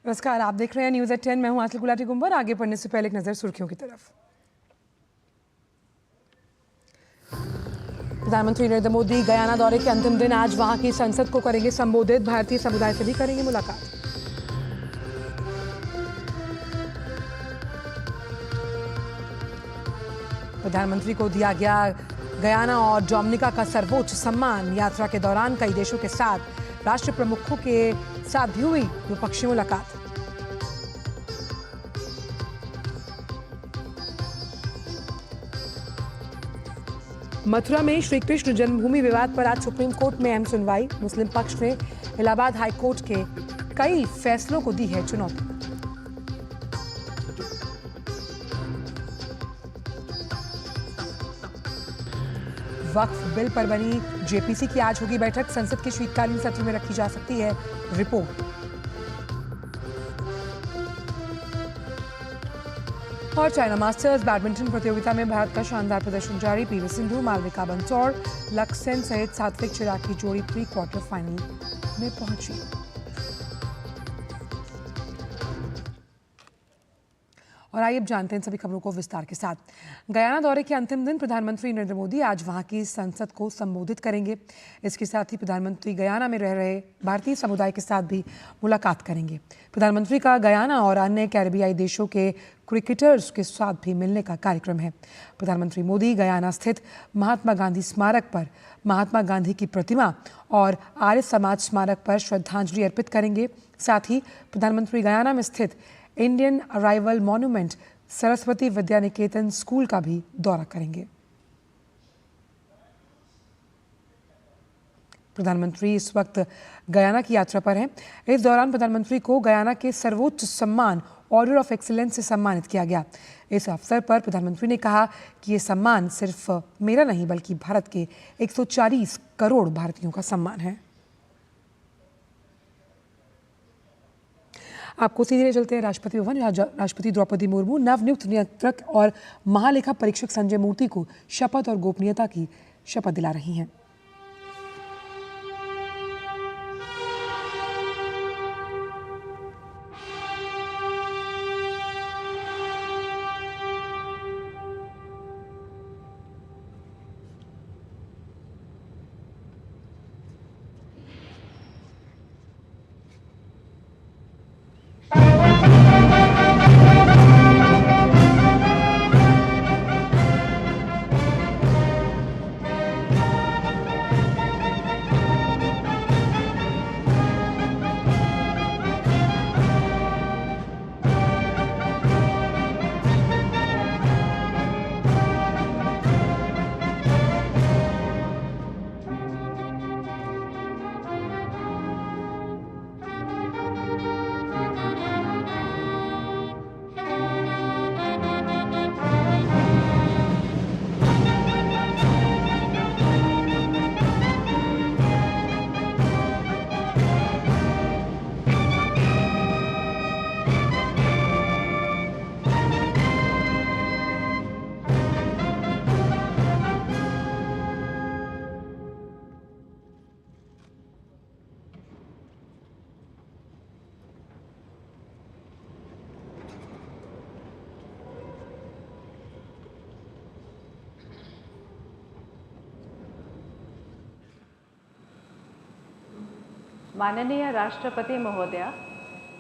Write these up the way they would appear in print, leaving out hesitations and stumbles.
नमस्कार, आप देख रहे हैं न्यूज़ एट 10। मैं हूं आंचल गुलाटी गुंबर। आगे पढ़ने से पहले एक नजर सुर्खियों की तरफ। प्रधानमंत्री नरेंद्र मोदी गयाना दौरे के अंतिम दिन आज वहां की संसद को करेंगे संबोधित। भारतीय समुदाय से भी करेंगे मुलाकात। प्रधानमंत्री को दिया गया गयाना और डोमिनिका का सर्वोच्च सम्मान। यात्रा के दौरान कई देशों के साथ राष्ट्र प्रमुखों के साथ भी हुई द्विपक्षीय मुलाकात। मथुरा में श्री कृष्ण जन्मभूमि विवाद पर आज सुप्रीम कोर्ट में अहम सुनवाई। मुस्लिम पक्ष ने इलाहाबाद हाई कोर्ट के कई फैसलों को दी है चुनौती। वक्फ बिल पर बनी जेपीसी की आज होगी बैठक। संसद के शीतकालीन सत्र में रखी जा सकती है रिपोर्ट। और चाइना मास्टर्स बैडमिंटन प्रतियोगिता में भारत का शानदार प्रदर्शन जारी। पीवी सिंधु, मालविका बंसोड़, लक्ष्य सेन सहित सात्विक चिराग की जोड़ी प्री क्वार्टर फाइनल में पहुंची। और आइए अब जानते हैं सभी खबरों को विस्तार के साथ। गयाना दौरे के अंतिम दिन प्रधानमंत्री नरेंद्र मोदी आज वहां की संसद को संबोधित करेंगे। इसके साथ ही प्रधानमंत्री गयाना में रह रहे भारतीय समुदाय के साथ भी मुलाकात करेंगे। प्रधानमंत्री का गयाना और अन्य कैरिबियाई देशों के क्रिकेटर्स के साथ भी मिलने का कार्यक्रम है। प्रधानमंत्री मोदी गयाना स्थित महात्मा गांधी स्मारक पर महात्मा गांधी की प्रतिमा और आर्य समाज स्मारक पर श्रद्धांजलि अर्पित करेंगे। साथ ही प्रधानमंत्री गयाना में स्थित Indian arrival monument, Saraswati Vidya Niketan school का भी दौरा करेंगे। प्रधानमंत्री इस वक्त गयाना की यात्रा पर हैं। इस दौरान प्रधानमंत्री को गयाना के सर्वोच्च सम्मान ऑर्डर ऑफ एक्सीलेंस से सम्मानित किया गया। इस अवसर पर प्रधानमंत्री ने कहा कि ये सम्मान सिर्फ मेरा नहीं बल्कि भारत के 140 करोड़ भारतीयों का सम्मान है। आपको सीधे चलते हैं राष्ट्रपति भवन, जहां राष्ट्रपति द्रौपदी मुर्मू नवनियुक्त नियंत्रक और महालेखा परीक्षक संजय मूर्ति को शपथ और गोपनीयता की शपथ दिला रही हैं। माननीय राष्ट्रपति महोदय,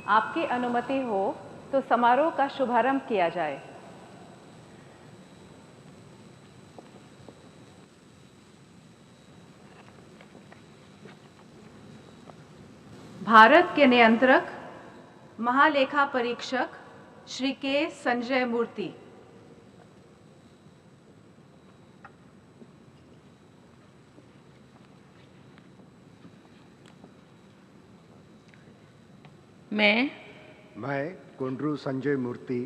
आपकी अनुमति हो तो समारोह का शुभारंभ किया जाए। भारत के नियंत्रक महालेखा परीक्षक श्री के संजय मूर्ति। मैं कुंड्रू संजय मूर्ति,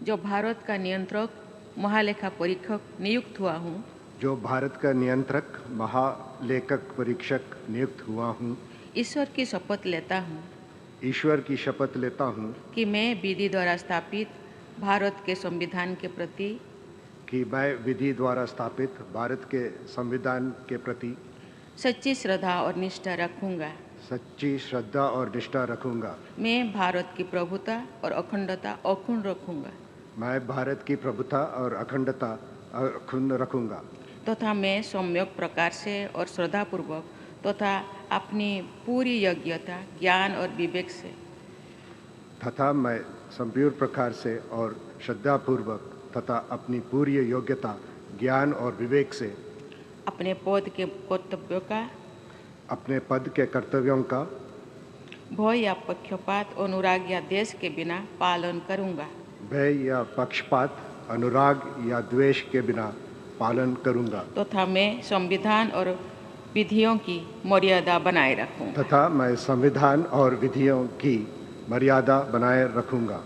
जो भारत का नियंत्रक महालेखा परीक्षक नियुक्त हुआ हूँ, नियुक्त हुआ हूँ, ईश्वर की शपथ लेता हूँ कि मैं विधि द्वारा स्थापित भारत के संविधान के प्रति सच्ची श्रद्धा और निष्ठा सच्ची श्रद्धा और निष्ठा रखूंगा। मैं भारत की प्रभुता और अखंडता अक्षुण्ण रखूंगा मैं भारत की प्रभुता और अखंडता अक्षुण्ण रखूंगा तथा मैं सम्यक प्रकार से और श्रद्धापूर्वक तथा अपनी पूरी योग्यता ज्ञान और विवेक से तथा मैं संपूर्ण प्रकार से और श्रद्धापूर्वक तथा अपनी पूरी योग्यता ज्ञान और विवेक से अपने पद के कर्तव्यों का अपने पद के कर्तव्यों का भय या पक्षपात अनुराग या द्वेष के बिना पालन करूंगा। भय या पक्षपात अनुराग या द्वेष के बिना पालन करूंगा तथा मैं संविधान और विधियों की मर्यादा बनाए रखूंगा तथा मैं संविधान और विधियों की मर्यादा बनाए रखूंगा।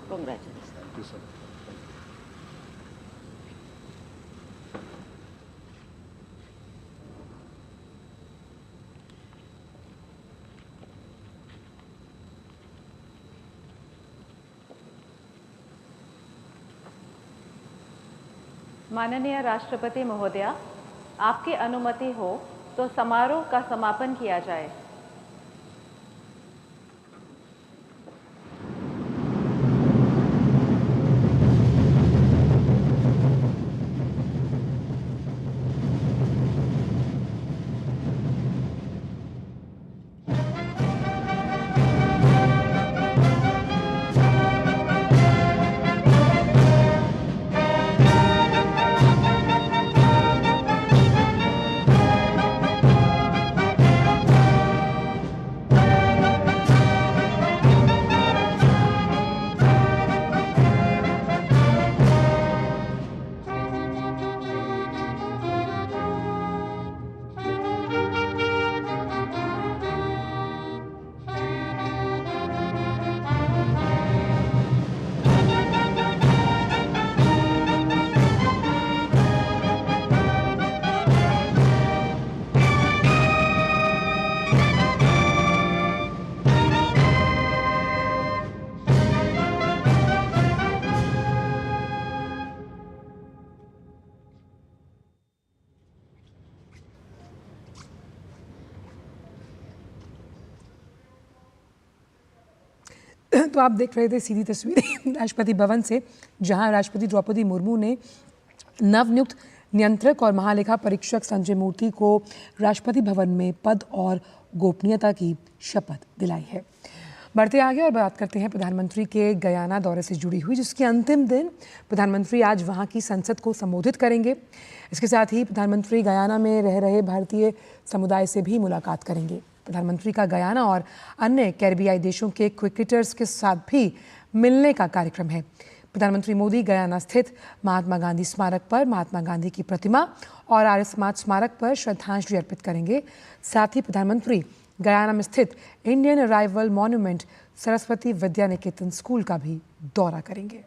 Congratulations. माननीय राष्ट्रपति महोदया, आपकी अनुमति हो तो समारोह का समापन किया जाए। तो आप देख रहे थे सीधी तस्वीरें राष्ट्रपति भवन से, जहां राष्ट्रपति द्रौपदी मुर्मू ने नवनियुक्त नियंत्रक और महालेखा परीक्षक संजय मूर्ति को राष्ट्रपति भवन में पद और गोपनीयता की शपथ दिलाई है। बढ़ते आगे और बात करते हैं प्रधानमंत्री के गयाना दौरे से जुड़ी हुई, जिसके अंतिम दिन प्रधानमंत्री आज वहां की संसद को संबोधित करेंगे। इसके साथ ही प्रधानमंत्री गयाना में रह रहे भारतीय समुदाय से भी मुलाकात करेंगे। प्रधानमंत्री का गयाना और अन्य कैरिबियाई देशों के क्रिकेटर्स के साथ भी मिलने का कार्यक्रम है। प्रधानमंत्री मोदी गयाना स्थित महात्मा गांधी स्मारक पर महात्मा गांधी की प्रतिमा और आर्य समाज स्मारक पर श्रद्धांजलि अर्पित करेंगे। साथ ही प्रधानमंत्री गयाना में स्थित Indian arrival monument Saraswati Vidya Niketan school का भी दौरा करेंगे।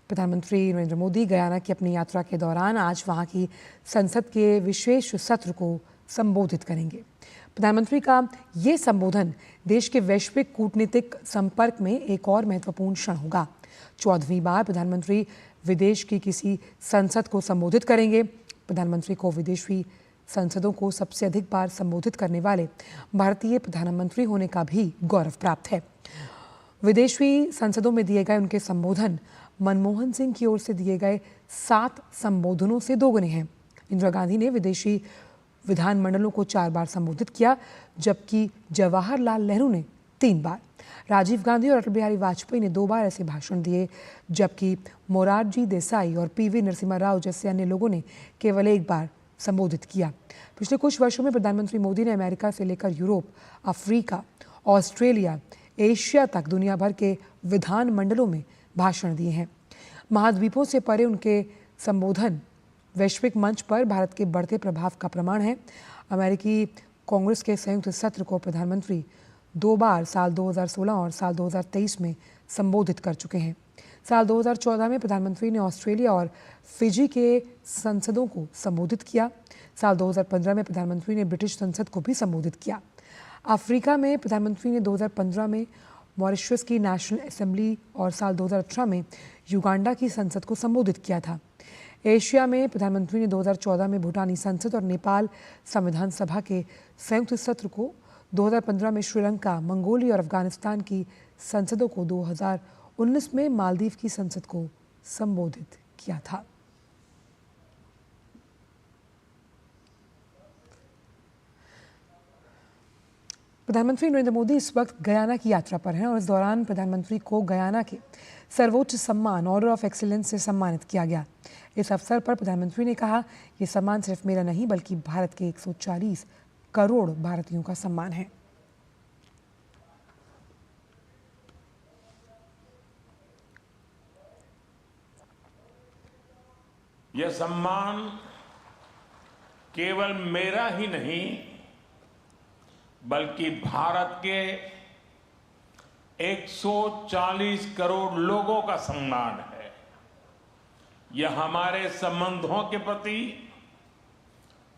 प्रधानमंत्री नरेंद्र मोदी गयाना की अपनी यात्रा के दौरान आज वहां की संसद के विशेष सत्र को संबोधित करेंगे। प्रधानमंत्री का ये संबोधन देश के वैश्विक कूटनीतिक संपर्क में एक और महत्वपूर्ण क्षण होगा। 14वीं बार प्रधानमंत्री विदेश की किसी संसद को संबोधित करेंगे। प्रधानमंत्री को विदेशी संसदों को सबसे अधिक बार संबोधित करने वाले भारतीय प्रधानमंत्री होने का भी गौरव प्राप्त है। विदेशी संसदों में दिए गए उनके संबोधन मनमोहन सिंह की ओर से दिए गए 7 संबोधनों से दोगुने हैं। इंदिरा गांधी ने विदेशी विधानमंडलों को 4 बार संबोधित किया, जबकि जवाहरलाल नेहरू ने 3 बार। राजीव गांधी और अटल बिहारी वाजपेयी ने 2 बार ऐसे भाषण दिए, जबकि मोरारजी देसाई और पीवी नरसिम्हा राव जैसे अन्य लोगों ने केवल 1 बार संबोधित किया। पिछले कुछ वर्षों में प्रधानमंत्री मोदी ने अमेरिका से लेकर यूरोप, अफ्रीका, ऑस्ट्रेलिया, एशिया तक दुनिया भर के विधानमंडलों में भाषण दिए हैं। महाद्वीपों से परे उनके संबोधन वैश्विक मंच पर भारत के बढ़ते प्रभाव का प्रमाण है। अमेरिकी कांग्रेस के संयुक्त सत्र को प्रधानमंत्री 2 बार साल 2016 और साल 2023 में संबोधित कर चुके हैं। साल 2014 में प्रधानमंत्री ने ऑस्ट्रेलिया और फिजी के संसदों को संबोधित किया। साल 2015 में प्रधानमंत्री ने ब्रिटिश संसद को भी संबोधित किया। अफ्रीका में प्रधानमंत्री ने 2015 में मॉरिशस की नेशनल असेंबली और साल 2018 में युगांडा की संसद को संबोधित किया था। एशिया में प्रधानमंत्री ने 2014 में भूटानी संसद और नेपाल संविधान सभा के संयुक्त सत्र को, 2015 में श्रीलंका, मंगोलिया और अफगानिस्तान की संसदों को, 2019 में मालदीव की संसद को संबोधित किया था। प्रधानमंत्री नरेंद्र मोदी इस वक्त गयाना की यात्रा पर हैं और इस दौरान प्रधानमंत्री को गयाना के सर्वोच्च सम्मान ऑर्डर ऑफ एक्सीलेंस से सम्मानित किया गया। इस अवसर पर प्रधानमंत्री ने कहा, ये सम्मान सिर्फ मेरा नहीं बल्कि भारत के 140 करोड़ भारतीयों का सम्मान है। यह सम्मान केवल मेरा ही नहीं बल्कि भारत के 140 करोड़ लोगों का सम्मान है। यह हमारे संबंधों के प्रति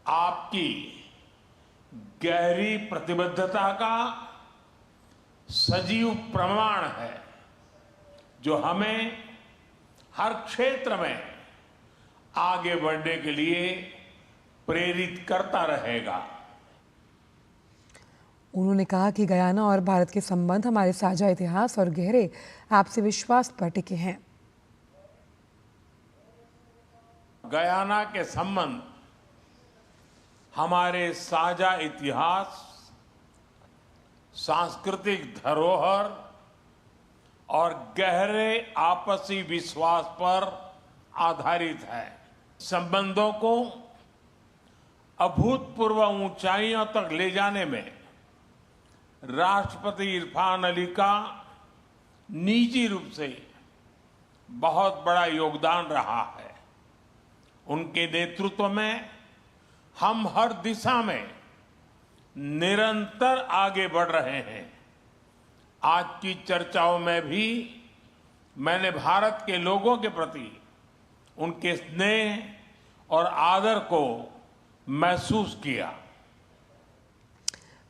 आपकी गहरी प्रतिबद्धता का सजीव प्रमाण है, जो हमें हर क्षेत्र में आगे बढ़ने के लिए प्रेरित करता रहेगा। उन्होंने कहा कि गयाना और भारत के संबंध हमारे साझा इतिहास और गहरे आपसी विश्वास पर टिके हैं। गयाना के संबंध हमारे साझा इतिहास, सांस्कृतिक धरोहर और गहरे आपसी विश्वास पर आधारित है। संबंधों को अभूतपूर्व ऊंचाइयों तक ले जाने में राष्ट्रपति इरफान अली का निजी रूप से बहुत बड़ा योगदान रहा है। उनके नेतृत्व में हम हर दिशा में निरंतर आगे बढ़ रहे हैं। आज की चर्चाओं में भी मैंने भारत के लोगों के प्रति उनके स्नेह और आदर को महसूस किया।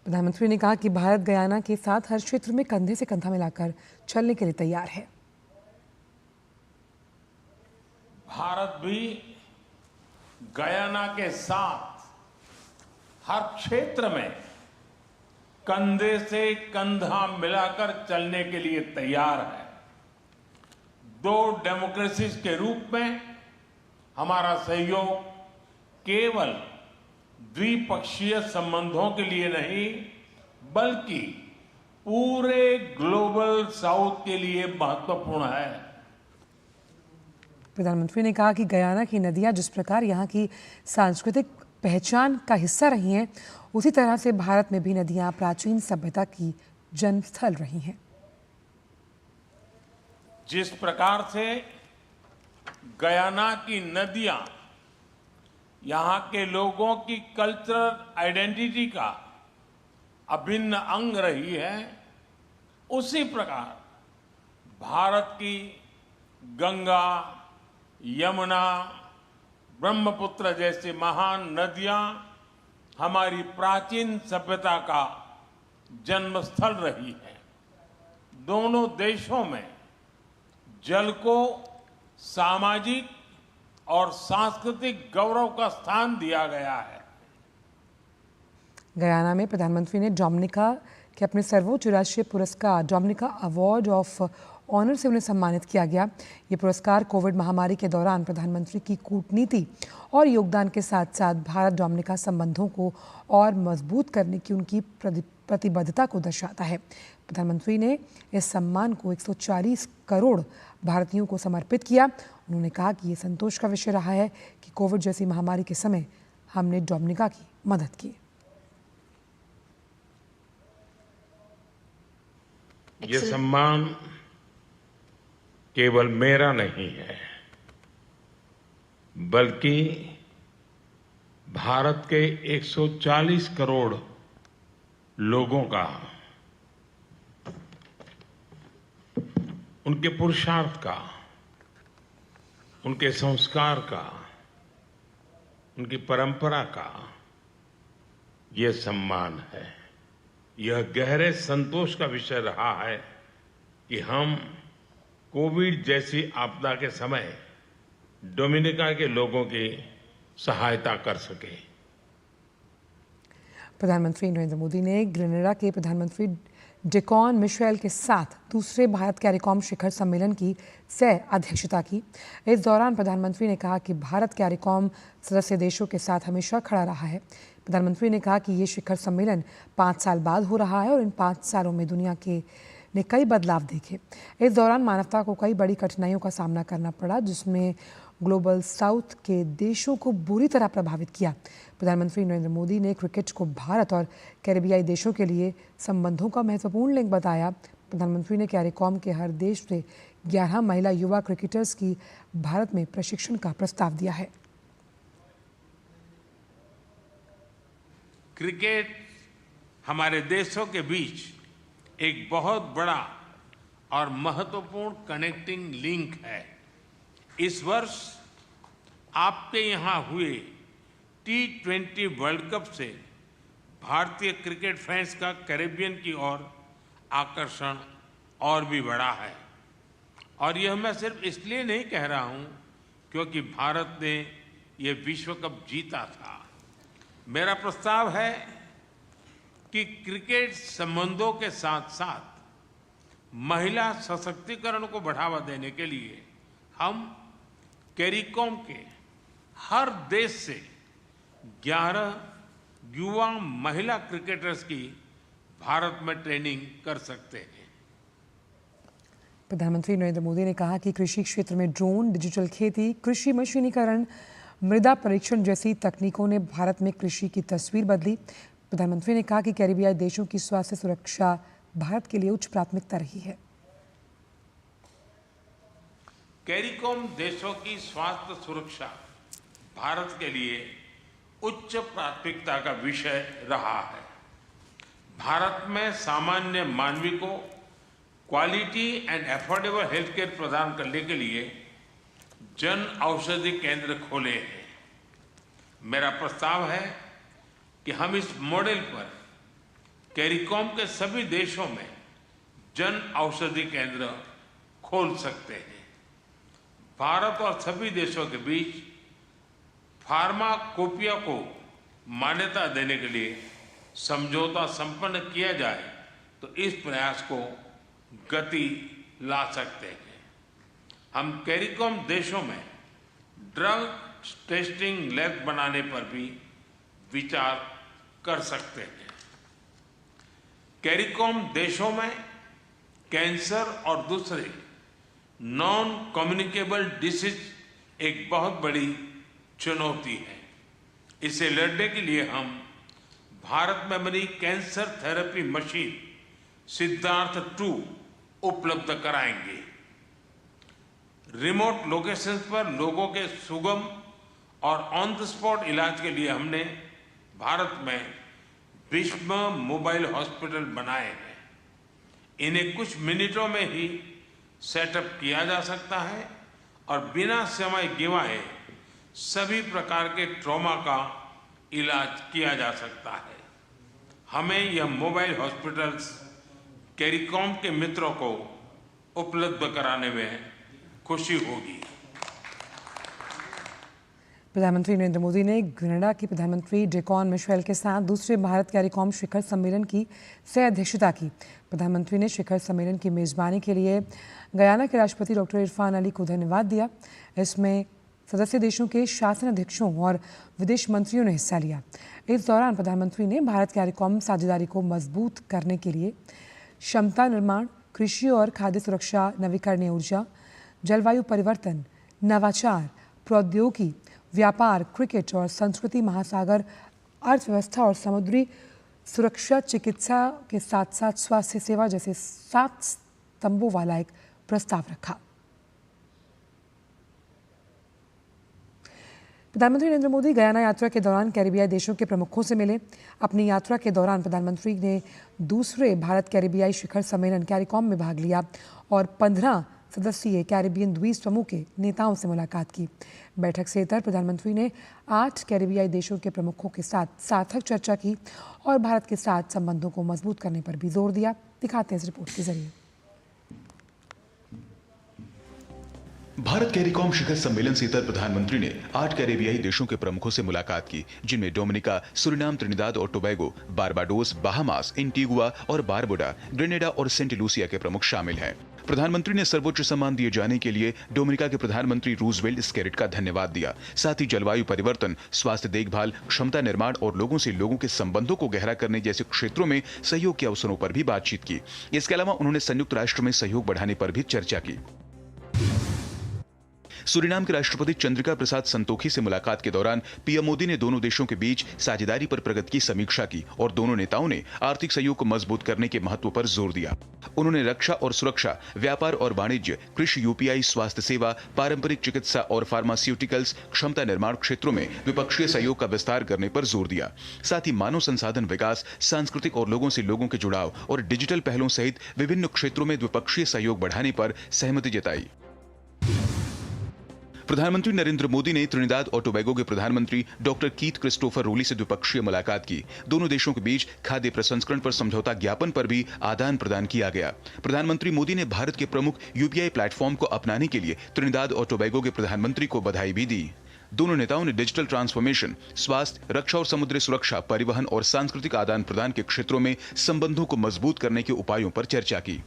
प्रधानमंत्री ने कहा कि भारत गयाना के साथ हर क्षेत्र में कंधे से कंधा मिलाकर चलने के लिए तैयार है। भारत भी गयाना के साथ हर क्षेत्र में कंधे से कंधा मिलाकर चलने के लिए तैयार है। दो डेमोक्रेसीज के रूप में हमारा सहयोग केवल द्विपक्षीय संबंधों के लिए नहीं बल्कि पूरे ग्लोबल साउथ के लिए महत्वपूर्ण है। प्रधानमंत्री ने कहा कि गयाना की नदियां जिस प्रकार यहाँ की सांस्कृतिक पहचान का हिस्सा रही हैं, उसी तरह से भारत में भी नदियां प्राचीन सभ्यता की जन्मस्थल रही हैं। जिस प्रकार से गयाना की नदियां यहाँ के लोगों की कल्चरल आइडेंटिटी का अभिन्न अंग रही है, उसी प्रकार भारत की गंगा, यमुना, ब्रह्मपुत्र जैसी महान नदियां हमारी प्राचीन सभ्यता का जन्मस्थल रही है। दोनों देशों में जल को सामाजिक और सांस्कृतिक गौरव का स्थान दिया गया है। गयाना में प्रधानमंत्री ने डोमिनिका के अपने सर्वोच्च राष्ट्रीय पुरस्कार डोमिनिका अवार्ड ऑफ ऑनर से उन्हें सम्मानित किया गया। ये पुरस्कार कोविड महामारी के दौरान प्रधानमंत्री की कूटनीति और योगदान के साथ साथ भारत डोमिनिका संबंधों को और मजबूत करने की उनकी प्रतिबद्धता को दर्शाता है। प्रधानमंत्री ने इस सम्मान को 140 करोड़ भारतीयों को समर्पित किया। उन्होंने कहा कि ये संतोष का विषय रहा है कि कोविड जैसी महामारी के समय हमने डोमिनिका की मदद की। ये सम्मान केवल मेरा नहीं है बल्कि भारत के 140 करोड़ लोगों का उनके पुरुषार्थ का, उनके संस्कार का, उनकी परंपरा का यह सम्मान है। यह गहरे संतोष का विषय रहा है कि हम कोविड जैसी आपदा के समय डोमिनिका के लोगों की सहायता कर सके। प्रधानमंत्री नरेंद्र मोदी ने ग्रेनेडा के प्रधानमंत्री डेकॉन मिशेल के साथ दूसरे भारत कैरिकॉम शिखर सम्मेलन की सह अध्यक्षता की। इस दौरान प्रधानमंत्री ने कहा कि भारत कैरिकॉम सदस्य देशों के साथ हमेशा खड़ा रहा है। प्रधानमंत्री ने कहा कि ये शिखर सम्मेलन 5 साल बाद हो रहा है और इन 5 सालों में दुनिया ने कई बदलाव देखे। इस दौरान मानवता को कई बड़ी कठिनाइयों का सामना करना पड़ा, जिसमें ग्लोबल साउथ के देशों को बुरी तरह प्रभावित किया। प्रधानमंत्री नरेंद्र मोदी ने क्रिकेट को भारत और कैरिबियाई देशों के लिए संबंधों का महत्वपूर्ण लिंक बताया। प्रधानमंत्री ने कैरिकॉम के हर देश से 11 महिला युवा क्रिकेटर्स की भारत में प्रशिक्षण का प्रस्ताव दिया है। क्रिकेट हमारे देशों के बीच एक बहुत बड़ा और महत्वपूर्ण कनेक्टिंग लिंक है। इस वर्ष आपके यहाँ हुए T20 वर्ल्ड कप से भारतीय क्रिकेट फैंस का कैरेबियन की ओर आकर्षण और भी बढ़ा है। और यह मैं सिर्फ इसलिए नहीं कह रहा हूँ क्योंकि भारत ने यह विश्व कप जीता था। मेरा प्रस्ताव है कि क्रिकेट संबंधों के साथ साथ महिला सशक्तिकरण को बढ़ावा देने के लिए हम कैरिकॉम के हर देश से 11 युवा महिला क्रिकेटर्स की भारत में ट्रेनिंग कर सकते हैं। प्रधानमंत्री नरेंद्र मोदी ने कहा कि कृषि क्षेत्र में ड्रोन, डिजिटल खेती, कृषि मशीनीकरण, मृदा परीक्षण जैसी तकनीकों ने भारत में कृषि की तस्वीर बदली। प्रधानमंत्री ने कहा कि कैरिबियाई देशों की स्वास्थ्य सुरक्षा भारत के लिए उच्च प्राथमिकता रही है। कैरिकॉम देशों की स्वास्थ्य सुरक्षा भारत के लिए उच्च प्राथमिकता का विषय रहा है। भारत में सामान्य मानवी को quality and affordable health care प्रदान करने के लिए जन औषधि केंद्र खोले हैं। मेरा प्रस्ताव है कि हम इस मॉडल पर कैरिकॉम के सभी देशों में जन औषधि केंद्र खोल सकते हैं। भारत और सभी देशों के बीच फार्माकोपिया को मान्यता देने के लिए समझौता संपन्न किया जाए तो इस प्रयास को गति ला सकते हैं। हम कैरिकॉम देशों में ड्रग टेस्टिंग लैब बनाने पर भी विचार कर सकते हैं। कैरिकॉम देशों में कैंसर और दूसरे नॉन कम्युनिकेबल डिसीज एक बहुत बड़ी चुनौती है। इसे लड़ने के लिए हम भारत में बनी कैंसर थेरेपी मशीन सिद्धार्थ 2 उपलब्ध कराएंगे। रिमोट लोकेशंस पर लोगों के सुगम और ऑन द स्पॉट इलाज के लिए हमने भारत में विश्व मोबाइल हॉस्पिटल बनाए हैं। इन्हें कुछ मिनटों में ही सेटअप किया जा सकता है और बिना समय गंवाए सभी प्रकार के ट्रॉमा का इलाज किया जा सकता है। हमें यह मोबाइल हॉस्पिटल्स कैरिकॉम के मित्रों को उपलब्ध कराने में खुशी होगी। प्रधानमंत्री नरेंद्र मोदी ने ग्रेनेडा के प्रधानमंत्री डेकॉन मिशेल के साथ दूसरे भारत कैरिकॉम शिखर सम्मेलन की सह अध्यक्षता की। प्रधानमंत्री ने शिखर सम्मेलन की मेजबानी के लिए गयाना के राष्ट्रपति डॉक्टर इरफान अली को धन्यवाद दिया। इसमें सदस्य देशों के शासन अध्यक्षों और विदेश मंत्रियों ने हिस्सा लिया। इस दौरान प्रधानमंत्री ने भारत कैरिकॉम साझेदारी को मजबूत करने के लिए क्षमता निर्माण, कृषि और खाद्य सुरक्षा, नवीकरणीय ऊर्जा, जलवायु परिवर्तन, नवाचार, प्रौद्योगिकी, व्यापार, क्रिकेट और संस्कृति, महासागर, अर्थव्यवस्था और समुद्री सुरक्षा, चिकित्सा के साथ साथ स्वास्थ्य सेवा जैसे 7 स्तंभों वाला एक प्रस्ताव रखा। प्रधानमंत्री नरेंद्र मोदी गयाना यात्रा के दौरान कैरिबियाई देशों के प्रमुखों से मिले। अपनी यात्रा के दौरान प्रधानमंत्री ने दूसरे भारत कैरिबियाई शिखर सम्मेलन कैरिकॉम में भाग लिया और 15 सदस्यीय कैरिबियन द्वीप समूह के नेताओं से मुलाकात की। बैठक से इतर प्रधानमंत्री ने 8 कैरिबियाई देशों के प्रमुखों के साथ सार्थक चर्चा की और भारत के साथ संबंधों को मजबूत करने पर भी जोर दिया। दिखाते हैं इस रिपोर्ट के जरिए। भारत कैरिकॉम शिखर सम्मेलन से इतर प्रधानमंत्री ने 8 कैरिबियाई देशों के प्रमुखों से मुलाकात की, जिनमें डोमिनिका, सुरिनाम, त्रिनिदाद और टोबैगो, बारबाडोस, बहामास, एंटीगुआ और बारबुडा, ग्रेनेडा और सेंट लूसिया के प्रमुख शामिल हैं। प्रधानमंत्री ने सर्वोच्च सम्मान दिए जाने के लिए डोमिनिका के प्रधानमंत्री रूजवेल्ट स्केरिट का धन्यवाद दिया। साथ ही जलवायु परिवर्तन, स्वास्थ्य देखभाल, क्षमता निर्माण और लोगों से लोगों के संबंधों को गहरा करने जैसे क्षेत्रों में सहयोग के अवसरों पर भी बातचीत की। इसके अलावा उन्होंने संयुक्त राष्ट्र में सहयोग बढ़ाने पर भी चर्चा की। सूरीनाम के राष्ट्रपति चंद्रिका प्रसाद संतोखी से मुलाकात के दौरान पीएम मोदी ने दोनों देशों के बीच साझेदारी पर प्रगति की समीक्षा की और दोनों नेताओं ने आर्थिक सहयोग को मजबूत करने के महत्व पर जोर दिया। उन्होंने रक्षा और सुरक्षा, व्यापार और वाणिज्य, कृषि, यूपीआई, स्वास्थ्य सेवा, पारंपरिक चिकित्सा और फार्मास्यूटिकल्स, क्षमता निर्माण क्षेत्रों में द्विपक्षीय सहयोग का विस्तार करने पर जोर दिया। साथ ही मानव संसाधन विकास, सांस्कृतिक और लोगों से लोगों के जुड़ाव और डिजिटल पहलों सहित विभिन्न क्षेत्रों में द्विपक्षीय सहयोग बढ़ाने पर सहमति जताई। प्रधानमंत्री नरेंद्र मोदी ने त्रिनिदाद और टोबैगो के प्रधानमंत्री डॉक्टर कीथ क्रिस्टोफर रोली से द्विपक्षीय मुलाकात की। दोनों देशों के बीच खाद्य प्रसंस्करण पर समझौता ज्ञापन पर भी आदान प्रदान किया गया। प्रधानमंत्री मोदी ने भारत के प्रमुख यूपीआई प्लेटफॉर्म को अपनाने के लिए त्रिनिदाद और टोबैगो के प्रधानमंत्री को बधाई भी दी। दोनों नेताओं ने डिजिटल ट्रांसफॉर्मेशन, स्वास्थ्य, रक्षा और समुद्री सुरक्षा, परिवहन और सांस्कृतिक आदान प्रदान के क्षेत्रों में संबंधों को मजबूत करने के उपायों पर चर्चा की।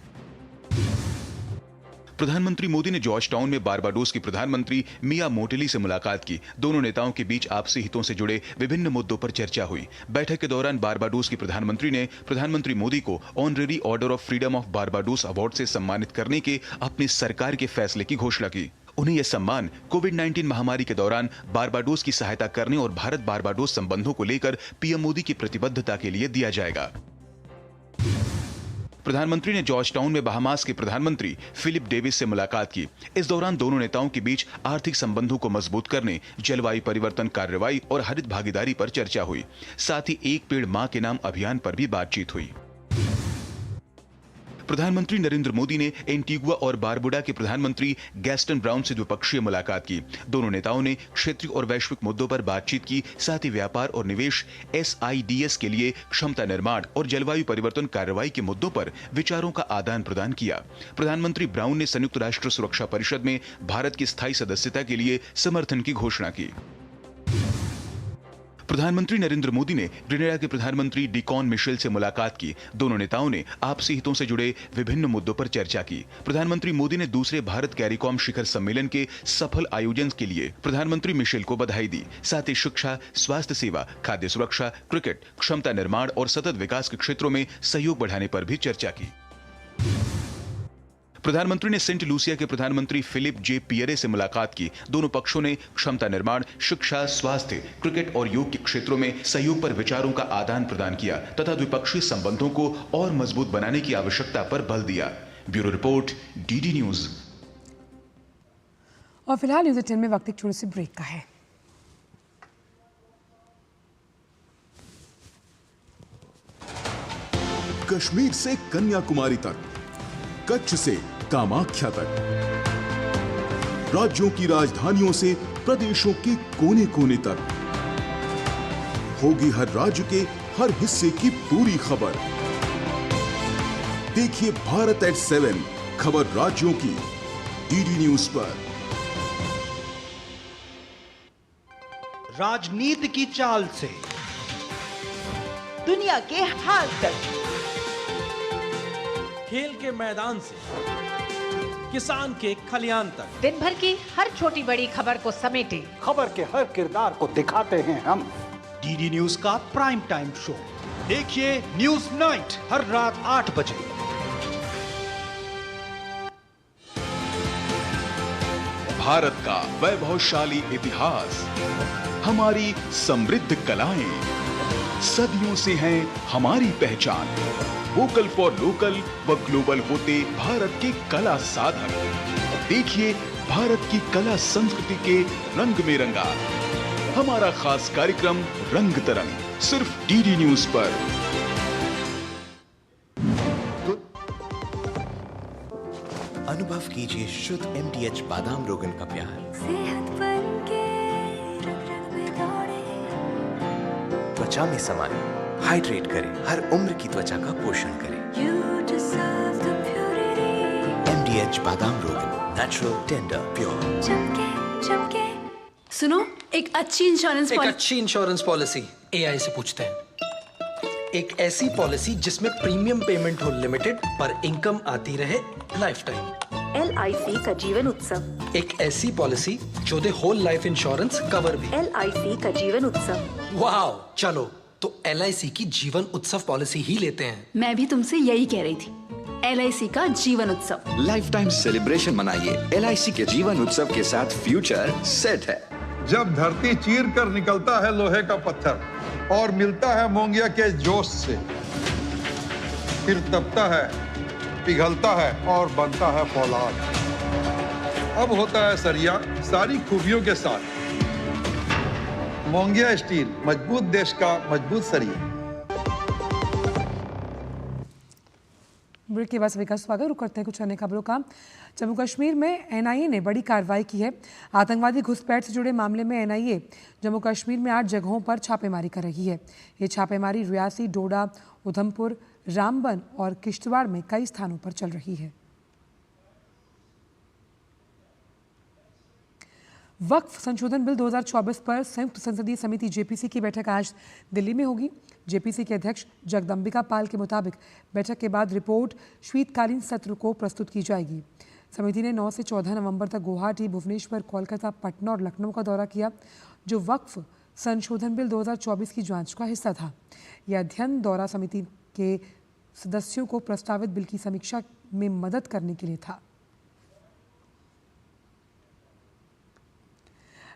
प्रधानमंत्री मोदी ने जॉर्ज टाउन में बारबाडोस की प्रधानमंत्री मिया मोटेली से मुलाकात की। दोनों नेताओं के बीच आपसी हितों से जुड़े विभिन्न मुद्दों पर चर्चा हुई। बैठक के दौरान बारबाडोस की प्रधानमंत्री ने प्रधानमंत्री मोदी को honorary order of freedom of Barbados award से सम्मानित करने के अपनी सरकार के फैसले की घोषणा की। उन्हें यह सम्मान कोविड-19 महामारी के दौरान बारबाडोस की सहायता करने और भारत बारबाडोस संबंधों को लेकर पीएम मोदी की प्रतिबद्धता के लिए दिया जाएगा। प्रधानमंत्री ने जॉर्ज टाउन में बहामास के प्रधानमंत्री फिलिप डेविस से मुलाकात की। इस दौरान दोनों नेताओं के बीच आर्थिक संबंधों को मजबूत करने, जलवायु परिवर्तन कार्रवाई और हरित भागीदारी पर चर्चा हुई। साथ ही एक पेड़ मां के नाम अभियान पर भी बातचीत हुई। प्रधानमंत्री नरेंद्र मोदी ने एंटीगुआ और बारबुडा के प्रधानमंत्री गैस्टन ब्राउन से द्विपक्षीय मुलाकात की। दोनों नेताओं ने क्षेत्रीय और वैश्विक मुद्दों पर बातचीत की। साथ ही व्यापार और निवेश, SIDS के लिए क्षमता निर्माण और जलवायु परिवर्तन कार्रवाई के मुद्दों पर विचारों का आदान प्रदान किया। प्रधानमंत्री ब्राउन ने संयुक्त राष्ट्र सुरक्षा परिषद में भारत की स्थायी सदस्यता के लिए समर्थन की घोषणा की। प्रधानमंत्री नरेंद्र मोदी ने ग्रेनेडा के प्रधानमंत्री डिकॉन मिशेल से मुलाकात की। दोनों नेताओं ने आपसी हितों से जुड़े विभिन्न मुद्दों पर चर्चा की। प्रधानमंत्री मोदी ने दूसरे भारत कैरिकॉम शिखर सम्मेलन के सफल आयोजन के लिए प्रधानमंत्री मिशेल को बधाई दी। साथ ही शिक्षा, स्वास्थ्य सेवा, खाद्य सुरक्षा, क्रिकेट, क्षमता निर्माण और सतत विकास के क्षेत्रों में सहयोग बढ़ाने पर भी चर्चा की। प्रधानमंत्री ने सेंट लूसिया के प्रधानमंत्री फिलिप जे पियरे से मुलाकात की। दोनों पक्षों ने क्षमता निर्माण, शिक्षा, स्वास्थ्य, क्रिकेट और योग के क्षेत्रों में सहयोग पर विचारों का आदान प्रदान किया तथा द्विपक्षीय संबंधों को और मजबूत बनाने की आवश्यकता पर बल दिया। Bureau report, DD news. और फिलहाल न्यूज़ 10 में वक्त एक छोटे से ब्रेक का है। कश्मीर से कन्याकुमारी तक, कच्छ से कामाख्या तक, राज्यों की राजधानियों से प्रदेशों के कोने कोने तक, होगी हर राज्य के हर हिस्से की पूरी खबर। देखिए भारत at 7 खबर राज्यों की DD न्यूज पर। राजनीति की चाल से दुनिया के हाल तक, खेल के मैदान से किसान के खलियान तक, दिन भर की हर छोटी बड़ी खबर को समेटे खबर के हर किरदार को दिखाते हैं हम। DD न्यूज का प्राइम टाइम शो देखिए न्यूज नाइट हर रात 8 बजे। भारत का वैभवशाली इतिहास, हमारी समृद्ध कलाएं, सदियों से हैं हमारी पहचान। वोकल फॉर लोकल व ग्लोबल होते भारत के कला साधक। देखिए भारत की कला संस्कृति के रंग में रंगा हमारा खास कार्यक्रम रंग तरंग, सिर्फ DD न्यूज पर। अनुभव कीजिए शुद्ध MTH बादाम रोगन का प्यार। सेहत बनके रग-रग में दौड़े। त्वचा में समाए, हाइड्रेट करे, हर उम्र की त्वचा का पोषण करे। You deserve the purity. MTH बादाम रोगन, नेचुरल, टेंडर, प्योर। चमके। सुनो, एक अच्छी इंश्योरेंस पॉलिसी AI से पूछते हैं। एक ऐसी पॉलिसी जिसमें प्रीमियम पेमेंट हो लिमिटेड पर इनकम आती रहे लाइफ टाइम। LIC का जीवन उत्सव। एक ऐसी पॉलिसी जो दे होल लाइफ इंश्योरेंस कवर भी। LIC का जीवन उत्सव। वाह, चलो तो LIC की जीवन उत्सव पॉलिसी ही लेते हैं। मैं भी तुमसे यही कह रही थी, LIC का जीवन उत्सव। लाइफ टाइम सेलिब्रेशन मनाइए LIC के जीवन उत्सव के साथ। फ्यूचर सेट है। जब धरती चीर कर निकलता है लोहे का पत्थर और मिलता है मोंगिया के जोश से, फिर तपता है, पिघलता है और बनता है फौलाद। अब होता है सरिया सारी खूबियों के साथ। मोंगिया स्टील, मजबूत देश का मजबूत सरिया। ब्रेक के बाद सभी का स्वागत। रुक करते हैं कुछ अन्य खबरों का। जम्मू कश्मीर में NIA ने बड़ी कार्रवाई की है। आतंकवादी घुसपैठ से जुड़े मामले में NIA जम्मू कश्मीर में 8 जगहों पर छापेमारी कर रही है। ये छापेमारी रियासी, डोडा, उधमपुर, रामबन और किश्तवाड़ में कई स्थानों पर चल रही है। वक्फ संशोधन बिल 2024 पर संयुक्त संसदीय समिति JPC की बैठक आज दिल्ली में होगी। JPC के अध्यक्ष जगदम्बिका पाल के मुताबिक बैठक के बाद रिपोर्ट शीतकालीन सत्र को प्रस्तुत की जाएगी। समिति ने 9 से 14 नवंबर तक गुवाहाटी, भुवनेश्वर, कोलकाता, पटना और लखनऊ का दौरा किया, जो वक्फ संशोधन बिल 2024 की जांच का हिस्सा था। यह अध्ययन दौरा समिति के सदस्यों को प्रस्तावित बिल की समीक्षा में मदद करने के लिए था।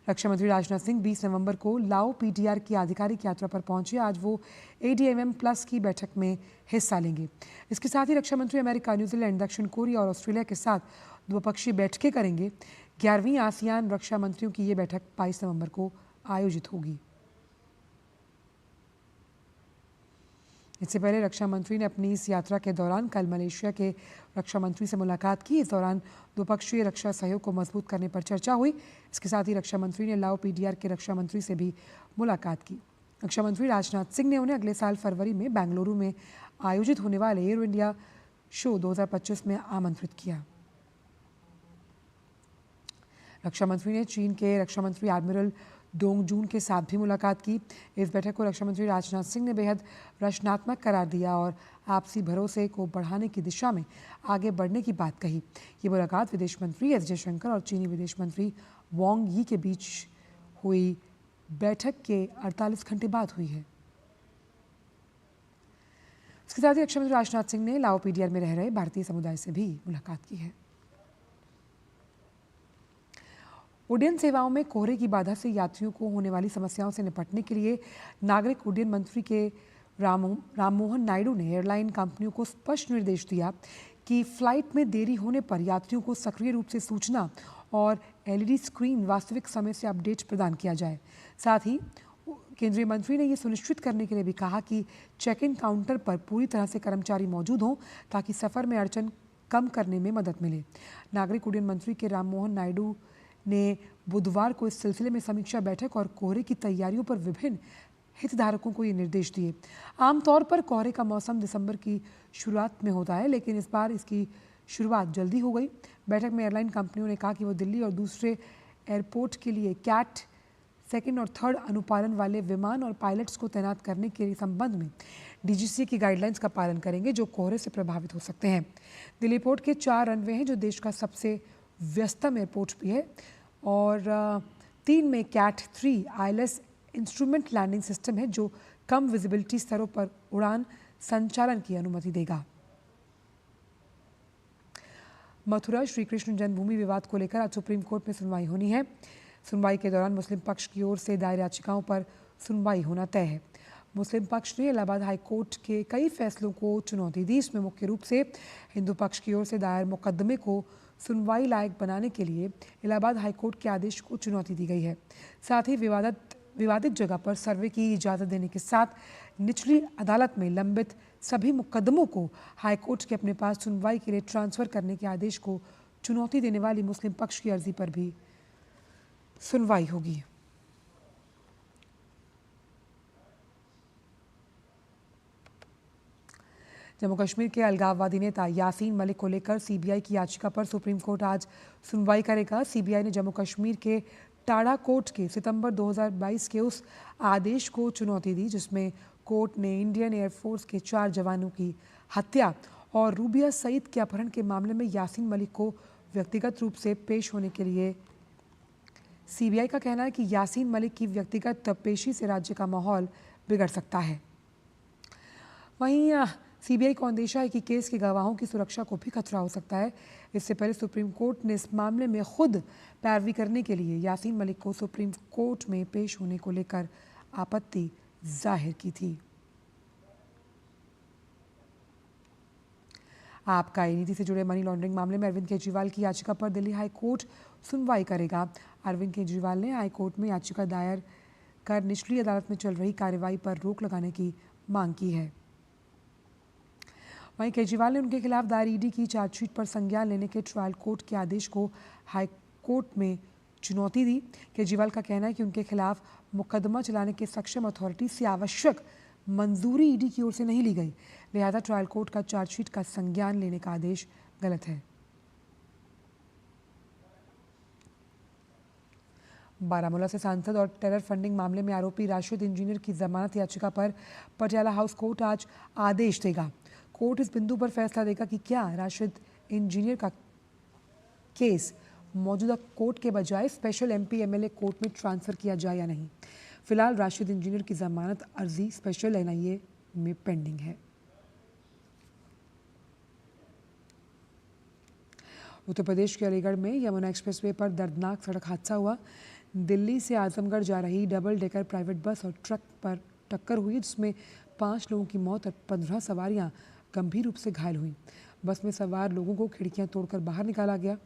रक्षा मंत्री राजनाथ सिंह 20 नवंबर को लाओ PTR की आधिकारिक यात्रा पर पहुंचे। आज वो ADMM+ की बैठक में हिस्सा लेंगे। इसके साथ ही रक्षा मंत्री अमेरिका, न्यूजीलैंड, दक्षिण कोरिया और ऑस्ट्रेलिया के साथ द्विपक्षीय बैठकें करेंगे। 11वीं आसियान रक्षा मंत्रियों की ये बैठक 22 नवंबर को आयोजित होगी। इससे पहले रक्षा मंत्री ने अपनी इस यात्रा के दौरान कल मलेशिया के रक्षा मंत्री से मुलाकात की। इस दौरान द्विपक्षीय रक्षा सहयोग को मजबूत करने पर चर्चा हुई। इसके साथ ही रक्षा मंत्री ने लाओ PTR के रक्षा मंत्री से भी मुलाकात की। रक्षा मंत्री राजनाथ सिंह ने उन्हें अगले साल फरवरी में बेंगलुरु में आयोजित होने वाले एरो इंडिया शो 2025 में आमंत्रित किया। रक्षा मंत्री ने चीन के रक्षा मंत्री एडमिरल डोंग जून के साथ भी मुलाकात की। इस बैठक को रक्षा मंत्री राजनाथ सिंह ने बेहद रचनात्मक करार दिया और आपसी भरोसे को बढ़ाने की दिशा में आगे बढ़ने की बात कही। ये मुलाकात विदेश मंत्री S जयशंकर और चीनी विदेश मंत्री वांग यी के बीच हुई बैठक के 48 घंटे बाद हुई है। इसके साथ ही रक्षा मंत्री राजनाथ सिंह ने लाओ PTR में रह रहे भारतीय समुदाय से भी मुलाकात की है। उड्डयन सेवाओं में कोहरे की बाधा से यात्रियों को होने वाली समस्याओं से निपटने के लिए नागरिक उड्डयन मंत्री के राममोहन नायडू ने एयरलाइन कंपनियों को स्पष्ट निर्देश दिया कि फ्लाइट में देरी होने पर यात्रियों को सक्रिय रूप से सूचना और LED स्क्रीन वास्तविक समय से अपडेट प्रदान किया जाए। साथ ही केंद्रीय मंत्री ने ये सुनिश्चित करने के लिए भी कहा कि चेक इन काउंटर पर पूरी तरह से कर्मचारी मौजूद हों ताकि सफ़र में अड़चन कम करने में मदद मिले। नागरिक उड्डयन मंत्री के राममोहन नायडू ने बुधवार को इस सिलसिले में समीक्षा बैठक और कोहरे की तैयारियों पर विभिन्न हितधारकों को ये निर्देश दिए। आमतौर पर कोहरे का मौसम दिसंबर की शुरुआत में होता है, लेकिन इस बार इसकी शुरुआत जल्दी हो गई। बैठक में एयरलाइन कंपनियों ने कहा कि वो दिल्ली और दूसरे एयरपोर्ट के लिए कैट 2nd और 3rd अनुपालन वाले विमान और पायलट्स को तैनात करने के संबंध में DGCA की गाइडलाइंस का पालन करेंगे, जो कोहरे से प्रभावित हो सकते हैं। दिल्ली एयरपोर्ट के 4 रनवे हैं, जो देश का सबसे व्यस्तम एयरपोर्ट भी है, और 3 में cat 3 ILS instrument landing system है, जो कम विजिबिलिटी स्तरों पर उड़ान संचालन की अनुमति देगा। मथुरा श्री कृष्ण जन्मभूमि विवाद को लेकर आज सुप्रीम कोर्ट में सुनवाई होनी है। सुनवाई के दौरान मुस्लिम पक्ष की ओर से दायर याचिकाओं पर सुनवाई होना तय है। मुस्लिम पक्ष ने इलाहाबाद हाई कोर्ट के कई फैसलों को चुनौती दी। इसमें मुख्य रूप से हिंदू पक्ष की ओर से दायर मुकदमे को सुनवाई लायक बनाने के लिए इलाहाबाद हाई कोर्ट के आदेश को चुनौती दी गई है। साथ ही विवादित जगह पर सर्वे की इजाज़त देने के साथ निचली अदालत में लंबित सभी मुकदमों को हाई कोर्ट के अपने पास सुनवाई के लिए ट्रांसफ़र करने के आदेश को चुनौती देने वाली मुस्लिम पक्ष की अर्जी पर भी सुनवाई होगी। जम्मू कश्मीर के अलगाववादी नेता यासीन मलिक को लेकर सीबीआई की याचिका पर सुप्रीम कोर्ट आज सुनवाई करेगा। सीबीआई ने जम्मू कश्मीर के टाड़ा कोर्ट के सितंबर 2022 के उस आदेश को चुनौती दी जिसमें कोर्ट ने इंडियन एयरफोर्स के 4 जवानों की हत्या और रूबिया सईद के अपहरण के मामले में यासीन मलिक को व्यक्तिगत रूप से पेश होने के लिए। सीबीआई का कहना है कि यासीन मलिक की व्यक्तिगत पेशी से राज्य का माहौल बिगड़ सकता है। वहीं सीबीआई को अंदेशा है कि केस के गवाहों की सुरक्षा को भी खतरा हो सकता है। इससे पहले सुप्रीम कोर्ट ने इस मामले में खुद पैरवी करने के लिए यासीन मलिक को सुप्रीम कोर्ट में पेश होने को लेकर आपत्ति जाहिर की थी। आबकारी नीति से जुड़े मनी लॉन्ड्रिंग मामले में अरविंद केजरीवाल की याचिका पर दिल्ली हाई कोर्ट सुनवाई करेगा। अरविंद केजरीवाल ने हाई कोर्ट में याचिका दायर कर निचली अदालत में चल रही कार्रवाई पर रोक लगाने की मांग की है। वहीं केजरीवाल ने उनके खिलाफ दायर ईडी की चार्जशीट पर संज्ञान लेने के ट्रायल कोर्ट के आदेश को हाई कोर्ट में चुनौती दी। केजरीवाल का कहना है कि उनके खिलाफ मुकदमा चलाने के सक्षम अथॉरिटी से आवश्यक मंजूरी ईडी की ओर से नहीं ली गई, लिहाजा ट्रायल कोर्ट का चार्जशीट का संज्ञान लेने का आदेश गलत है। बारामूला से सांसद और टेरर फंडिंग मामले में आरोपी राशिद इंजीनियर की जमानत याचिका पर पटियाला हाउस कोर्ट आज आदेश देगा। कोर्ट इस बिंदु पर फैसला देगा कि क्या राशिद इंजीनियर का केस मौजूदा कोर्ट के बजाय स्पेशल एमपी एमएलए कोर्ट में ट्रांसफर किया जाए या नहीं। फिलहाल राशिद इंजीनियर की जमानत अर्जी स्पेशल एनआईए में पेंडिंग है। उत्तर प्रदेश के अलीगढ़ में यमुना एक्सप्रेसवे पर दर्दनाक सड़क हादसा हुआ। दिल्ली से आजमगढ़ जा रही डबल डेकर प्राइवेट बस और ट्रक पर टक्कर हुई जिसमें 5 लोगों की मौत और 15 सवारियां गंभीर रूप से घायल हुई। बस में सवार लोगों को खिड़कियां तोड़कर बाहर निकाला गया।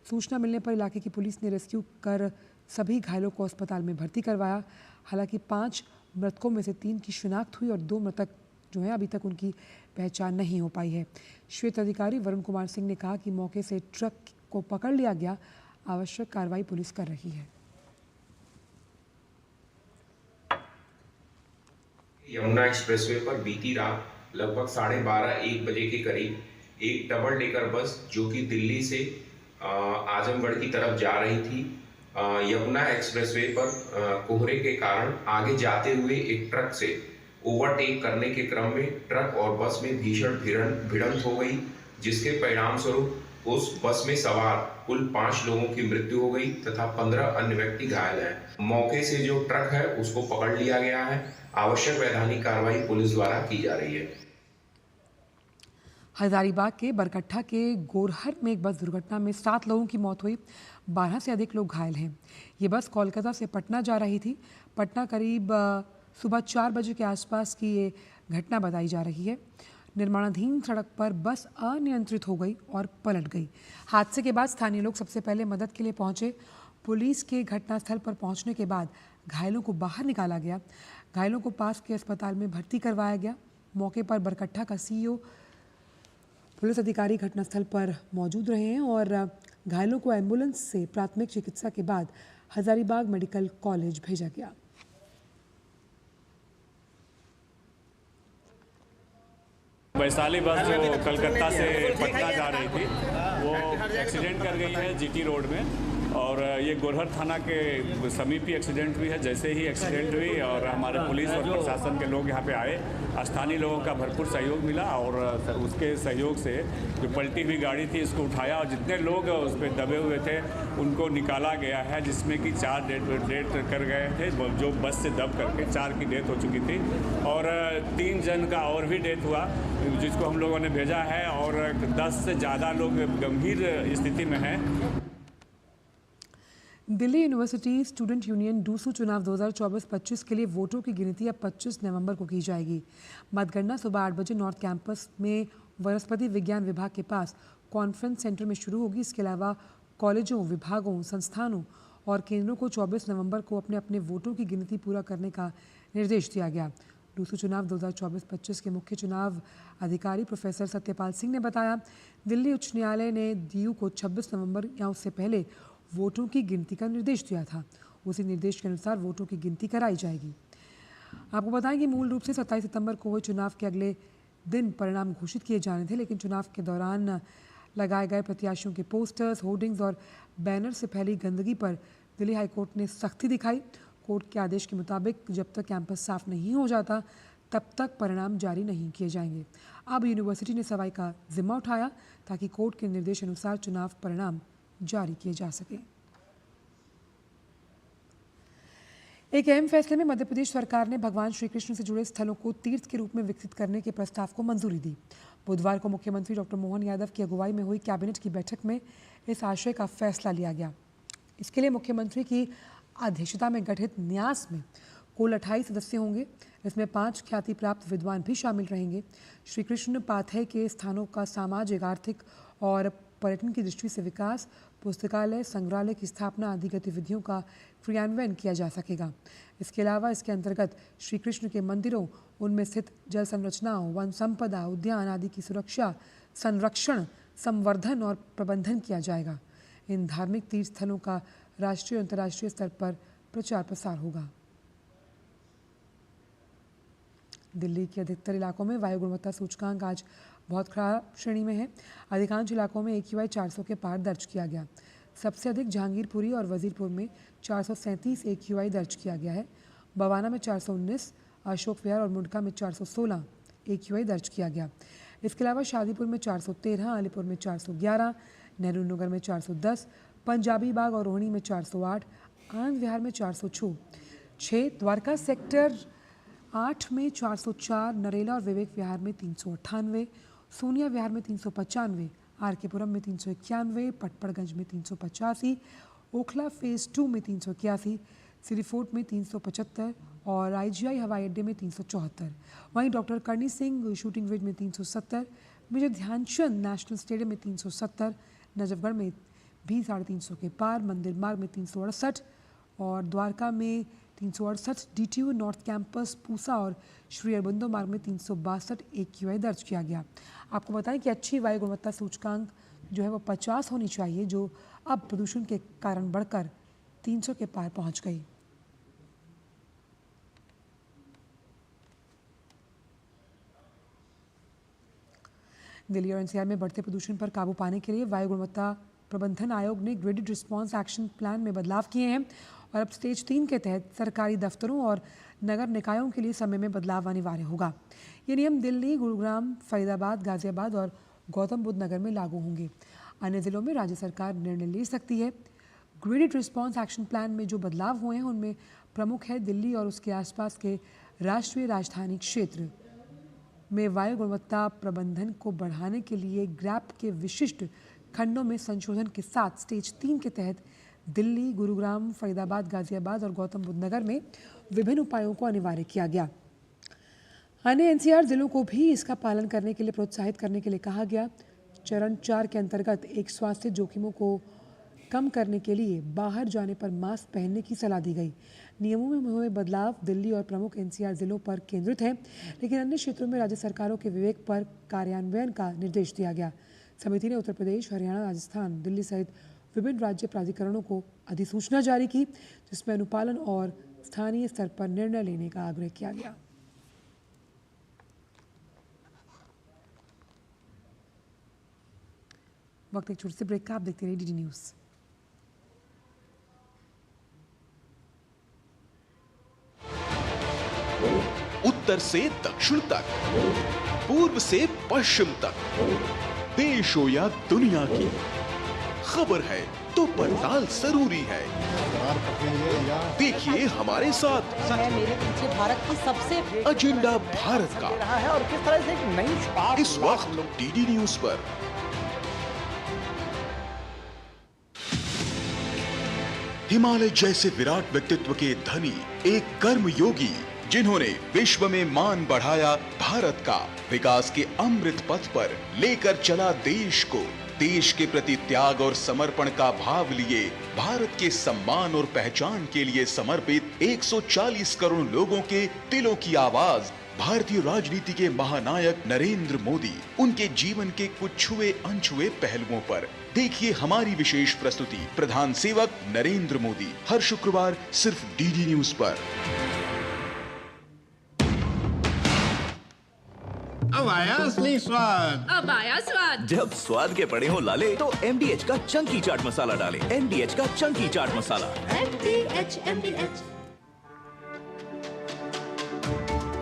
सूचना मिलने पर इलाके की पुलिस ने रेस्क्यू कर सभी घायलों को अस्पताल में भर्ती करवाया। हालांकि 5 मृतकों में से 3 की शिनाख्त हुई और 2 मृतक जो हैं अभी तक उनकी पहचान नहीं हो पाई है। श्वेत अधिकारी वरुण कुमार सिंह ने कहा कि मौके से ट्रक को पकड़ लिया गया, आवश्यक कार्रवाई पुलिस कर रही है। यमुना एक्सप्रेसवे पर बीती रात लगभग 12:30-1 बजे के करीब एक डबल डेकर बस जो कि दिल्ली से आजमगढ़ की तरफ जा रही थी, यमुना एक्सप्रेसवे पर कोहरे के कारण आगे जाते हुए एक ट्रक से ओवरटेक करने के क्रम में ट्रक और बस में भीषण भिड़ंत हो गई, जिसके परिणाम स्वरूप उस बस में सवार कुल 5 लोगों की मृत्यु हो गई तथा 15 अन्य व्यक्ति घायल हैं। मौके से जो ट्रक है उसको पकड़ लिया गया है। आवश्यक वैधानिक कार्रवाई पुलिस द्वारा की जा रही है। हजारीबाग के बरकट्ठा के गोरहर में एक बस दुर्घटना में 7 लोगों की मौत हुई, 12 से अधिक लोग घायल हैं। ये बस कोलकाता से पटना जा रही थी। पटना करीब सुबह 4 बजे के आसपास की ये घटना बताई जा रही है। निर्माणाधीन सड़क पर बस अनियंत्रित हो गई और पलट गई। हादसे के बाद स्थानीय लोग सबसे पहले मदद के लिए पहुंचे। पुलिस के घटनास्थल पर पहुंचने के बाद घायलों को बाहर निकाला गया। घायलों को पास के अस्पताल में भर्ती करवाया गया। मौके पर बरकट्ठा का सीईओ, पुलिस अधिकारी घटनास्थल पर मौजूद रहे हैं और घायलों को एम्बुलेंस से प्राथमिक चिकित्सा के बाद हजारीबाग मेडिकल कॉलेज भेजा गया। वैशाली बस जो कलकत्ता से पटना जा रही थी वो एक्सीडेंट कर गई है जीटी रोड में, और ये गोरहर थाना के समीप ही एक्सीडेंट हुई है। जैसे ही एक्सीडेंट हुई और हमारे पुलिस और प्रशासन के लोग यहाँ पे आए, स्थानीय लोगों का भरपूर सहयोग मिला और उसके सहयोग से जो पलटी हुई गाड़ी थी इसको उठाया और जितने लोग उस पर दबे हुए थे उनको निकाला गया है, जिसमें कि 4 डेथ कर गए थे जो बस से दब करके 4 की डेथ हो चुकी थी और 3 जन का और भी डेथ हुआ जिसको हम लोगों ने भेजा है और 10 से ज़्यादा लोग गंभीर स्थिति में हैं। Delhi university student union DUSU चुनाव 2024-25 के लिए वोटों की गिनती अब 25 नवंबर को की जाएगी। मतगणना सुबह 8 बजे नॉर्थ कैंपस में वनस्पति विज्ञान विभाग के पास कॉन्फ्रेंस सेंटर में शुरू होगी। इसके अलावा कॉलेजों, विभागों, संस्थानों और केंद्रों को 24 नवंबर को अपने अपने वोटों की गिनती पूरा करने का निर्देश दिया गया। दूसरे चुनाव 2024-25 के मुख्य चुनाव अधिकारी प्रोफेसर सत्यपाल सिंह ने बताया, दिल्ली उच्च न्यायालय ने DU को 26 नवंबर या उससे पहले वोटों की गिनती का निर्देश दिया था। उसी निर्देश के अनुसार वोटों की गिनती कराई जाएगी। आपको बताएं कि मूल रूप से 27 सितंबर को हुए चुनाव के अगले दिन परिणाम घोषित किए जाने थे, लेकिन चुनाव के दौरान लगाए गए प्रत्याशियों के पोस्टर्स, होर्डिंग्स और बैनर से फैली गंदगी पर दिल्ली हाईकोर्ट ने सख्ती दिखाई। कोर्ट के आदेश के मुताबिक जब तक कैंपस साफ नहीं हो जाता तब तक परिणाम जारी नहीं किए जाएंगे। अब यूनिवर्सिटी ने सफाई का जिम्मा उठाया ताकि कोर्ट के निर्देश अनुसार चुनाव परिणाम जारी किए जा सके। एक अहम फैसले में मध्य प्रदेश सरकार ने भगवान श्री कृष्ण से जुड़े स्थलों को तीर्थ के रूप में विकसित करने के प्रस्ताव को मंजूरी दी। बुधवार को मुख्यमंत्री डॉक्टर मोहन यादव की अगुवाई में हुई कैबिनेट की बैठक में इस आशय का फैसला लिया गया। इसके लिए मुख्यमंत्री की अध्यक्षता में गठित न्यास में कुल 28 सदस्य होंगे। इसमें 5 ख्याति प्राप्त विद्वान भी शामिल रहेंगे। श्री कृष्ण पाथेय के स्थानों का सामाजिक, आर्थिक और पर्यटन की दृष्टि से विकास, पुस्तकालय, संग्रहालय की स्थापना आदि गतिविधियों का क्रियान्वयन किया जा सकेगा। इसके अलावा इसके अंतर्गत श्री कृष्ण के मंदिरों, उनमें स्थित जल संरचनाओं, वन संपदा, उद्यान आदि की सुरक्षा, संरक्षण, संवर्धन और प्रबंधन किया जाएगा। इन धार्मिक तीर्थ स्थलों का राष्ट्रीय और अंतर्राष्ट्रीय स्तर पर प्रचार प्रसार होगा। दिल्ली के अधिकतर इलाकों में वायु गुणवत्ता सूचकांक आज बहुत खराब श्रेणी में है। अधिकांश इलाकों में AQI 400 के पार दर्ज किया गया। सबसे अधिक जहांगीरपुरी और वजीरपुर में 437 AQI दर्ज किया गया है। बवाना में 419, अशोक विहार और मुंडका में 416 AQI दर्ज किया गया। इसके अलावा शादीपुर में 413, अलीपुर में 411, नेहरू नगर में 410, पंजाबी बाग और रोहिणी में 408, आनंद विहार में 406, द्वारका सेक्टर 8 में 404, नरेला और विवेक विहार में 398, सोनिया विहार में 395, RK पुरम में 391, पटपड़गंज में 385, ओखला फेज 2 में 381, सिटी फोर्ट में 375 और IGI हवाई अड्डे में 374। वहीं doctor Karni Singh shooting range में 370, मेजर ध्यानचंद नेशनल स्टेडियम में 370, नजफगढ़ में भी 350 के पार, मंदिर मार्ग में 368 और द्वारका में 368, DTU नॉर्थ कैंपस, पूसा और श्री अरबिंदो मार्ग में 362 AQI दर्ज किया गया। आपको बताएं कि अच्छी वायु गुणवत्ता सूचकांक जो है वो 50 होनी चाहिए, जो अब प्रदूषण के कारण बढ़कर 300 के पार पहुंच गई। दिल्ली और NCR में बढ़ते प्रदूषण पर काबू पाने के लिए वायु गुणवत्ता प्रबंधन आयोग ने ग्रेडेड रिस्पांस एक्शन प्लान में बदलाव किए हैं और अब स्टेज 3 के तहत सरकारी दफ्तरों और नगर निकायों के लिए समय में बदलाव अनिवार्य होगा। ये नियम दिल्ली, गुरुग्राम, फरीदाबाद, गाजियाबाद और गौतम बुद्ध नगर में लागू होंगे। अन्य जिलों में राज्य सरकार निर्णय ले सकती है। ग्रेडेड रिस्पांस एक्शन प्लान में जो बदलाव हुए हैं उनमें प्रमुख है दिल्ली और उसके आसपास के राष्ट्रीय राजधानी क्षेत्र में वायु गुणवत्ता प्रबंधन को बढ़ाने के लिए ग्रैप के विशिष्ट खंडों में संशोधन के साथ स्टेज 3 के तहत दिल्ली, गुरुग्राम, फरीदाबाद, गाजियाबाद और गौतम बुद्ध नगर में विभिन्न उपायों को अनिवार्य किया गया। अन्य NCR जिलों को भी इसका पालन करने के लिए प्रोत्साहित करने के लिए कहा गया। चरण 4 के अंतर्गत एक स्वास्थ्य जोखिमों को कम करने के लिए बाहर जाने पर मास्क पहनने की सलाह दी गई। नियमों में हुए बदलाव दिल्ली और प्रमुख NCR जिलों पर केंद्रित है, लेकिन अन्य क्षेत्रों में राज्य सरकारों के विवेक पर कार्यान्वयन का निर्देश दिया गया। समिति ने उत्तर प्रदेश, हरियाणा, राजस्थान, दिल्ली सहित विभिन्न राज्य प्राधिकरणों को अधिसूचना जारी की, जिसमें अनुपालन और स्थानीय स्तर पर निर्णय लेने का आग्रह किया गया। वक्त एक छोटे से ब्रेक का, आप देखते रहिए DD न्यूज़। उत्तर से दक्षिण तक, पूर्व से पश्चिम तक, देश हो या दुनिया की खबर है तो पड़ताल जरूरी है। देखिए हमारे साथ मेरे पीछे भारत की सबसे एजेंडा भारत का रहा है और किस तरह से एक नई शुरुआत इस वक्त DD न्यूज़ पर। हिमालय जैसे विराट व्यक्तित्व के धनी एक कर्मयोगी जिन्होंने विश्व में मान बढ़ाया भारत का, विकास के अमृत पथ पर लेकर चला देश को, देश के प्रति त्याग और समर्पण का भाव लिए भारत के सम्मान और पहचान के लिए समर्पित 140 करोड़ लोगों के दिलों की आवाज भारतीय राजनीति के महानायक नरेंद्र मोदी, उनके जीवन के कुछ छुए अनछुए पहलुओं पर देखिए हमारी विशेष प्रस्तुति प्रधान सेवक नरेंद्र मोदी, हर शुक्रवार सिर्फ डीडी न्यूज पर। अब आया असली स्वाद। अब आया स्वाद। जब स्वाद के पड़े हो लाले तो MDH का चंकी चाट मसाला डालें। MDH का चंकी चाट मसाला। MDH।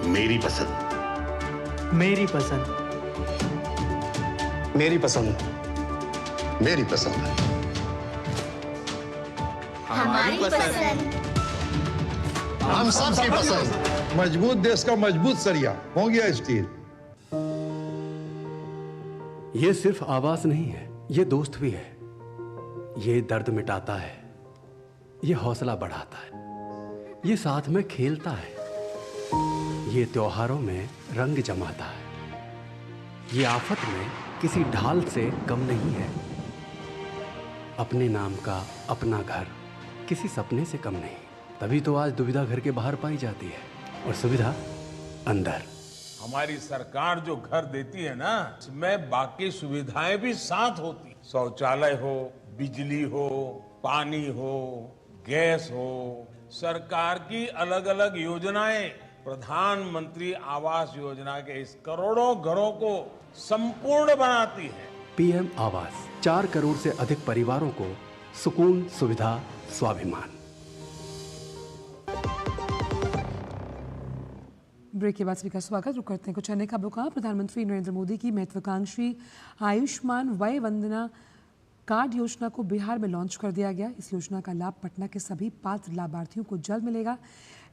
मेरी पसंद। मेरी पसंद। मेरी पसंद। मेरी पसंद। हमारी पसंद। हम सबकी पसंद। मजबूत देश का मजबूत सरिया हो गया स्टील। ये सिर्फ आवाज नहीं है, ये दोस्त भी है। ये दर्द मिटाता है, ये हौसला बढ़ाता है, ये साथ में खेलता है, ये त्योहारों में रंग जमाता है, ये आफत में किसी ढाल से कम नहीं है। अपने नाम का अपना घर किसी सपने से कम नहीं। तभी तो आज दुविधा घर के बाहर पाई जाती है और सुविधा अंदर। हमारी सरकार जो घर देती है ना, इसमें बाकी सुविधाएं भी साथ होती। शौचालय हो, बिजली हो, पानी हो, गैस हो, सरकार की अलग अलग योजनाएं, प्रधानमंत्री आवास योजना के इस करोड़ों घरों को संपूर्ण बनाती है। PM आवास 4 करोड़ से अधिक परिवारों को सुकून, सुविधा, स्वाभिमान। ब्रेक के बाद सभी का स्वागत। रुक करते हैं कुछ अन्य खबरों का। प्रधानमंत्री नरेंद्र मोदी की महत्वाकांक्षी आयुष्मान वय वंदना कार्ड योजना को बिहार में लॉन्च कर दिया गया। इस योजना का लाभ पटना के सभी पात्र लाभार्थियों को जल्द मिलेगा।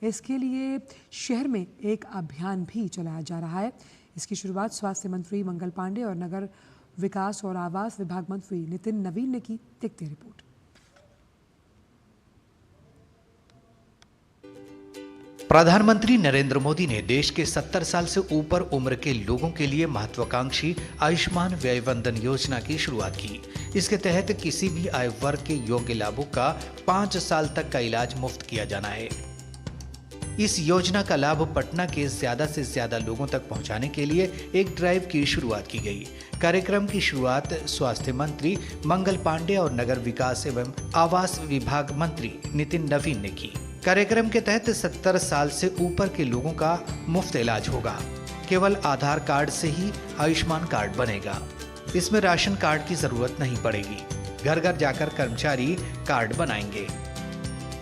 इसके लिए शहर में एक अभियान भी चलाया जा रहा है। इसकी शुरुआत स्वास्थ्य मंत्री मंगल पांडे और नगर विकास और आवास विभाग मंत्री नितिन नवीन ने की। देखते हैं रिपोर्ट। प्रधानमंत्री नरेंद्र मोदी ने देश के 70 साल से ऊपर उम्र के लोगों के लिए महत्वाकांक्षी आयुष्मान व्यय वंदन योजना की शुरुआत की। इसके तहत किसी भी आयु वर्ग के योग्य लाभुक का 5 साल तक का इलाज मुफ्त किया जाना है। इस योजना का लाभ पटना के ज्यादा से ज्यादा लोगों तक पहुंचाने के लिए एक ड्राइव की शुरुआत की गई। कार्यक्रम की शुरुआत स्वास्थ्य मंत्री मंगल पांडे और नगर विकास एवं आवास विभाग मंत्री नितिन नवीन ने की। कार्यक्रम के तहत 70 साल से ऊपर के लोगों का मुफ्त इलाज होगा। केवल आधार कार्ड से ही आयुष्मान कार्ड बनेगा। इसमें राशन कार्ड की जरूरत नहीं पड़ेगी। घर घर जाकर कर्मचारी कार्ड बनाएंगे।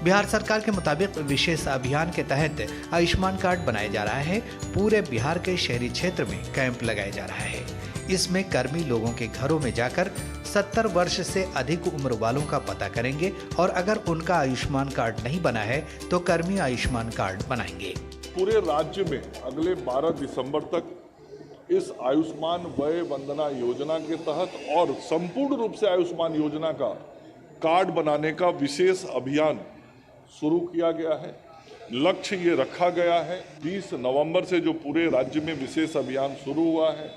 बिहार सरकार के मुताबिक विशेष अभियान के तहत आयुष्मान कार्ड बनाया जा रहा है। पूरे बिहार के शहरी क्षेत्र में कैंप लगाया जा रहा है। इसमें कर्मी लोगों के घरों में जाकर 70 वर्ष से अधिक उम्र वालों का पता करेंगे और अगर उनका आयुष्मान कार्ड नहीं बना है तो कर्मी आयुष्मान कार्ड बनाएंगे। पूरे राज्य में अगले 12 दिसंबर तक इस आयुष्मान वय वंदना योजना के तहत और संपूर्ण रूप से आयुष्मान योजना का कार्ड बनाने का विशेष अभियान शुरू किया गया है। लक्ष्य ये रखा गया है 20 नवंबर से जो पूरे राज्य में विशेष अभियान शुरू हुआ है,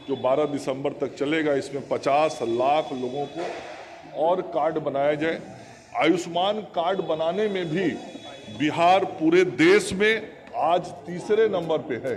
जो 12 दिसंबर तक चलेगा, इसमें 50 लाख लोगों को और कार्ड बनाया जाए। आयुष्मान कार्ड बनाने में भी बिहार पूरे देश में आज तीसरे नंबर पे है।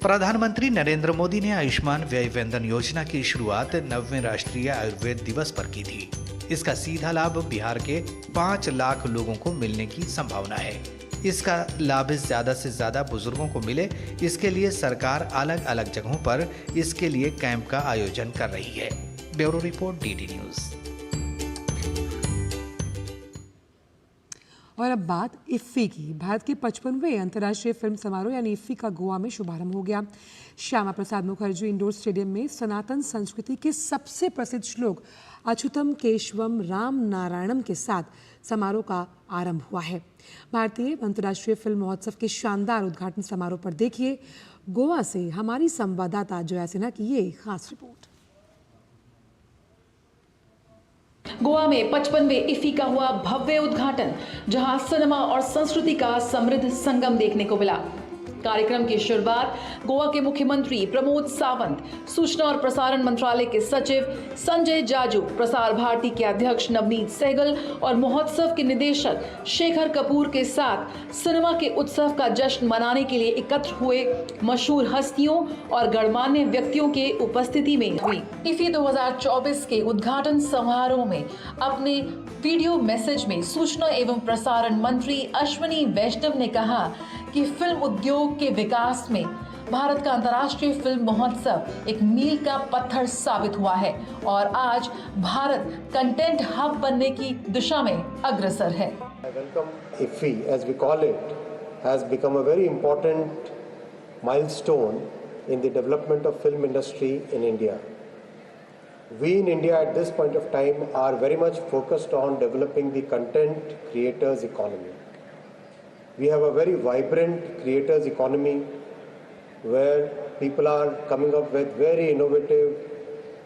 प्रधानमंत्री नरेंद्र मोदी ने आयुष्मान व्यय वंदन योजना की शुरुआत 9वें राष्ट्रीय आयुर्वेद दिवस पर की थी। इसका सीधा लाभ बिहार के 5 लाख लोगों को मिलने की संभावना है। इसका लाभ ज्यादा से ज्यादा बुजुर्गों को मिले, इसके लिए सरकार अलग अलग जगहों पर इसके लिए कैंप का आयोजन कर रही है। Bureau report, DD news. और अब बात इफ्फी की। भारत के 55वें अंतर्राष्ट्रीय फिल्म समारोह यानी इफ्फी का गोवा में शुभारंभ हो गया। श्यामा प्रसाद मुखर्जी इंडोर स्टेडियम में सनातन संस्कृति के सबसे प्रसिद्ध श्लोक अच्युतम केशवम राम नारायणम के साथ समारोह का आरंभ हुआ है। भारतीय अंतर्राष्ट्रीय फिल्म महोत्सव के शानदार उद्घाटन समारोह पर देखिए गोवा से हमारी संवाददाता जया सिन्हा की ये खास रिपोर्ट। गोवा में 55वें इफ्फी का हुआ भव्य उद्घाटन, जहां सिनेमा और संस्कृति का समृद्ध संगम देखने को मिला। कार्यक्रम की शुरुआत गोवा के मुख्यमंत्री प्रमोद सावंत, सूचना और प्रसारण मंत्रालय के सचिव संजय जाजू, प्रसार भारती के अध्यक्ष नवनीत सहगल और महोत्सव के निदेशक शेखर कपूर के साथ सिनेमा के उत्सव का जश्न मनाने के लिए एकत्र हुए मशहूर हस्तियों और गणमान्य व्यक्तियों के उपस्थिति में हुई। इफी 2024 के उद्घाटन समारोह में अपने वीडियो मैसेज में सूचना एवं प्रसारण मंत्री अश्विनी वैष्णव ने कहा कि फिल्म उद्योग के विकास में भारत का अंतर्राष्ट्रीय फिल्म महोत्सव एक मील का पत्थर साबित हुआ है और आज भारत कंटेंट हब बनने की दिशा में अग्रसर है। IFFI, as we call it, has become a very important milestone in the development of film industry in India. We in India at this point of time are very much focused on developing the content creators economy. We have a very vibrant creators economy where people are coming up with very innovative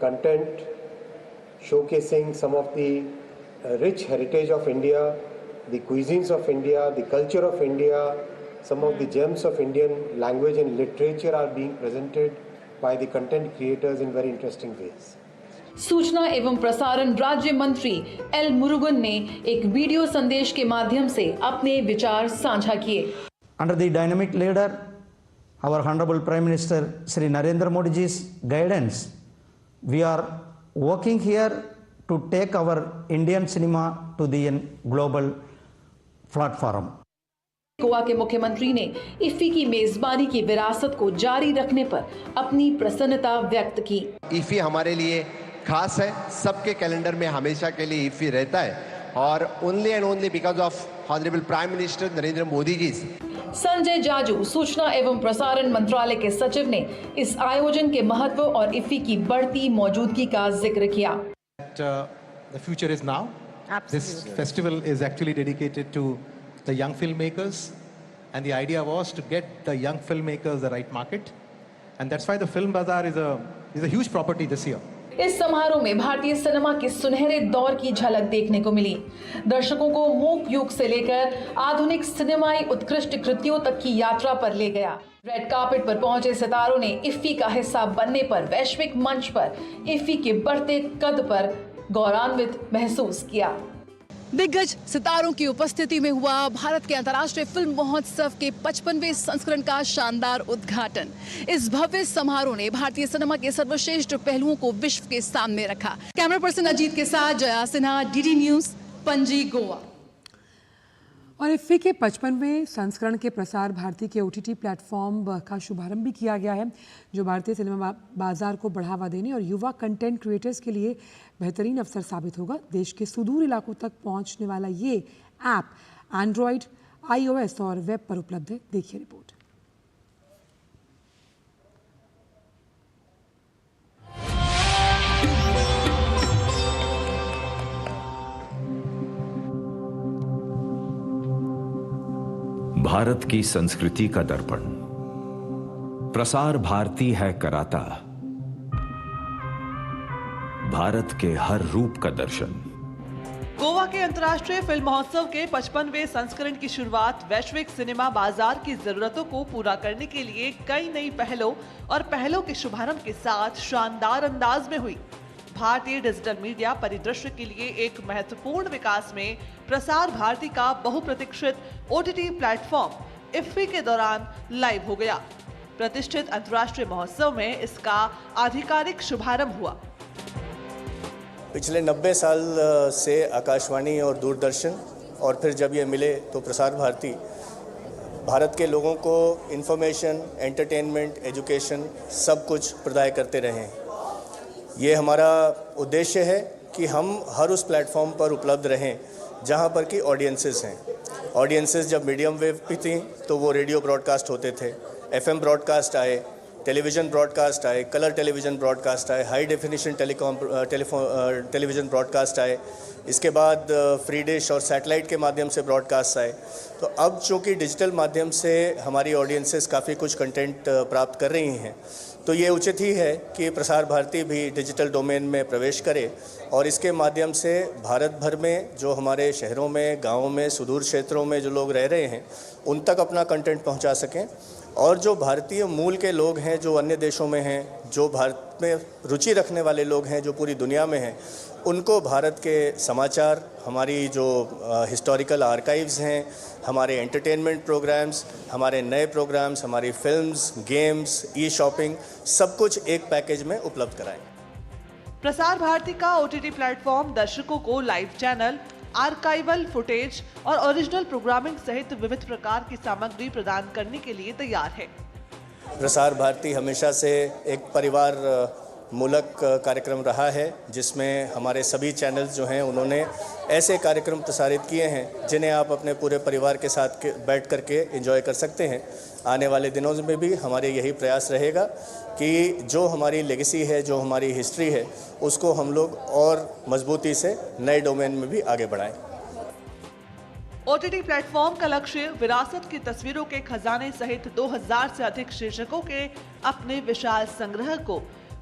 content, showcasing some of the rich heritage of India, the cuisines of India, the culture of India, some of the gems of Indian language and literature are being presented by the content creators in very interesting ways. सूचना एवं प्रसारण राज्य मंत्री L Murugan ने एक video संदेश के माध्यम से अपने विचार साझा किए। Under the dynamic leader, our Honorable Prime Minister Shri Narendra Modi ji's guidance, we are working here to take our Indian cinema to the global platform. Goa के मुख्यमंत्री ने इफ्फी की मेजबानी की विरासत को जारी रखने पर अपनी प्रसन्नता व्यक्त की। इफ्फी हमारे लिए खास है, सबके कैलेंडर में हमेशा के लिए इफ्फी रहता है और only and only because of honourable prime minister Narendra Modi ji. Sanjay Jaju, सूचना एवं प्रसारण मंत्रालय के सचिव ने इस आयोजन के महत्व और इफ्फी की बढ़ती मौजूदगी का जिक्र किया। The future is now. This festival is actually dedicated to the young filmmakers, and the idea was to get the young filmmakers the right market, and that's why the Film Bazaar is a huge property this year. इस समारोह में भारतीय cinema के सुनहरे दौर की झलक देखने को मिली। दर्शकों को मूक युग से लेकर आधुनिक सिनेमाई उत्कृष्ट कृतियों तक की यात्रा पर ले गया। रेड कार्पेट पर पहुंचे सितारों ने इफ्फी का हिस्सा बनने पर वैश्विक मंच पर इफ्फी के बढ़ते कद पर गौरवान्वित महसूस किया। दिग्गज सितारों की उपस्थिति में हुआ भारत के अंतर्राष्ट्रीय फिल्म महोत्सव के 55वें संस्करण का शानदार उद्घाटन। इस भव्य समारोह ने भारतीय सिनेमा के सर्वश्रेष्ठ पहलुओं को विश्व के सामने रखा। कैमरा पर्सन अजीत के साथ जया सिन्हा, डीडी न्यूज, पणजी, गोवा। और इफ्फी के 55वें संस्करण के प्रसार भारती के OTT प्लेटफॉर्म का शुभारंभ भी किया गया है, जो भारतीय सिनेमा बाजार को बढ़ावा देने और युवा कंटेंट क्रिएटर्स के लिए बेहतरीन अवसर साबित होगा। देश के सुदूर इलाकों तक पहुंचने वाला ये ऐप एंड्रॉयड, iOS और वेब पर उपलब्ध है। देखिए रिपोर्ट। भारत की संस्कृति का दर्पण प्रसार भारती है कराता, भारत के हर रूप का दर्शन। गोवा के अंतर्राष्ट्रीय फिल्म महोत्सव के 55वें संस्करण की शुरुआत वैश्विक सिनेमा बाजार की जरूरतों को पूरा करने के लिए कई नई पहलों और पहलों के शुभारंभ के साथ शानदार अंदाज में हुई। भारतीय डिजिटल मीडिया परिदृश्य के लिए एक महत्वपूर्ण विकास में प्रसार भारती का बहुप्रतीक्षित OTT प्लेटफॉर्म इफ्फी के दौरान लाइव हो गया। प्रतिष्ठित अंतर्राष्ट्रीय महोत्सव में इसका आधिकारिक शुभारंभ हुआ। पिछले 90 साल से आकाशवाणी और दूरदर्शन और फिर जब ये मिले तो प्रसार भारती भारत के लोगों को इन्फॉर्मेशन, एंटरटेनमेंट, एजुकेशन सब कुछ प्रदान करते रहे हैं। ये हमारा उद्देश्य है कि हम हर उस प्लेटफॉर्म पर उपलब्ध रहें जहां पर कि ऑडियंसेस हैं। ऑडियंसेस जब मीडियम वेव भी थी तो वो रेडियो ब्रॉडकास्ट होते थे, FM ब्रॉडकास्ट आए, टेलीविज़न ब्रॉडकास्ट आए, कलर टेलीविज़न ब्रॉडकास्ट आए, हाई डेफिनेशन टेलीविज़न ब्रॉडकास्ट आए, इसके बाद फ्री डिश और सैटेलाइट के माध्यम से ब्रॉडकास्ट आए। तो अब चूँकि डिजिटल माध्यम से हमारी ऑडियंसेस काफ़ी कुछ कंटेंट प्राप्त कर रही हैं, तो ये उचित ही है कि प्रसार भारती भी डिजिटल डोमेन में प्रवेश करे और इसके माध्यम से भारत भर में जो हमारे शहरों में, गाँवों में, सुदूर क्षेत्रों में जो लोग रह रहे हैं उन तक अपना कंटेंट पहुंचा सकें और जो भारतीय मूल के लोग हैं, जो अन्य देशों में हैं, जो भारत में रुचि रखने वाले लोग हैं, जो पूरी दुनिया में हैं, उनको भारत के समाचार, हमारी जो हिस्टोरिकल आर्काइव्स हैं, हमारे एंटरटेनमेंट प्रोग्राम्स, हमारे नए प्रोग्राम्स, हमारी फिल्म्स, गेम्स, ई शॉपिंग, सब कुछ एक पैकेज में उपलब्ध कराएं। प्रसार भारती का OTT प्लेटफॉर्म दर्शकों को लाइव चैनल, आर्काइवल फुटेज और ओरिजिनल प्रोग्रामिंग सहित विविध प्रकार की सामग्री प्रदान करने के लिए तैयार है। प्रसार भारती हमेशा से एक परिवार मूलक कार्यक्रम रहा है, जिसमें हमारे सभी चैनल्स जो हैं उन्होंने ऐसे कार्यक्रम प्रसारित किए हैं जिन्हें आप अपने पूरे परिवार के साथ बैठ कर के एंजॉय कर सकते हैं। आने वाले दिनों में भी हमारे यही प्रयास रहेगा कि जो हमारी लेगेसी है, जो हमारी हिस्ट्री है, उसको हम लोग और मजबूती से नए डोमेन में भी आगे बढ़ाएं। OTT प्लेटफॉर्म का लक्ष्य विरासत की तस्वीरों के खजाने सहित 2000 से अधिक शीर्षकों के अपने विशाल संग्रह को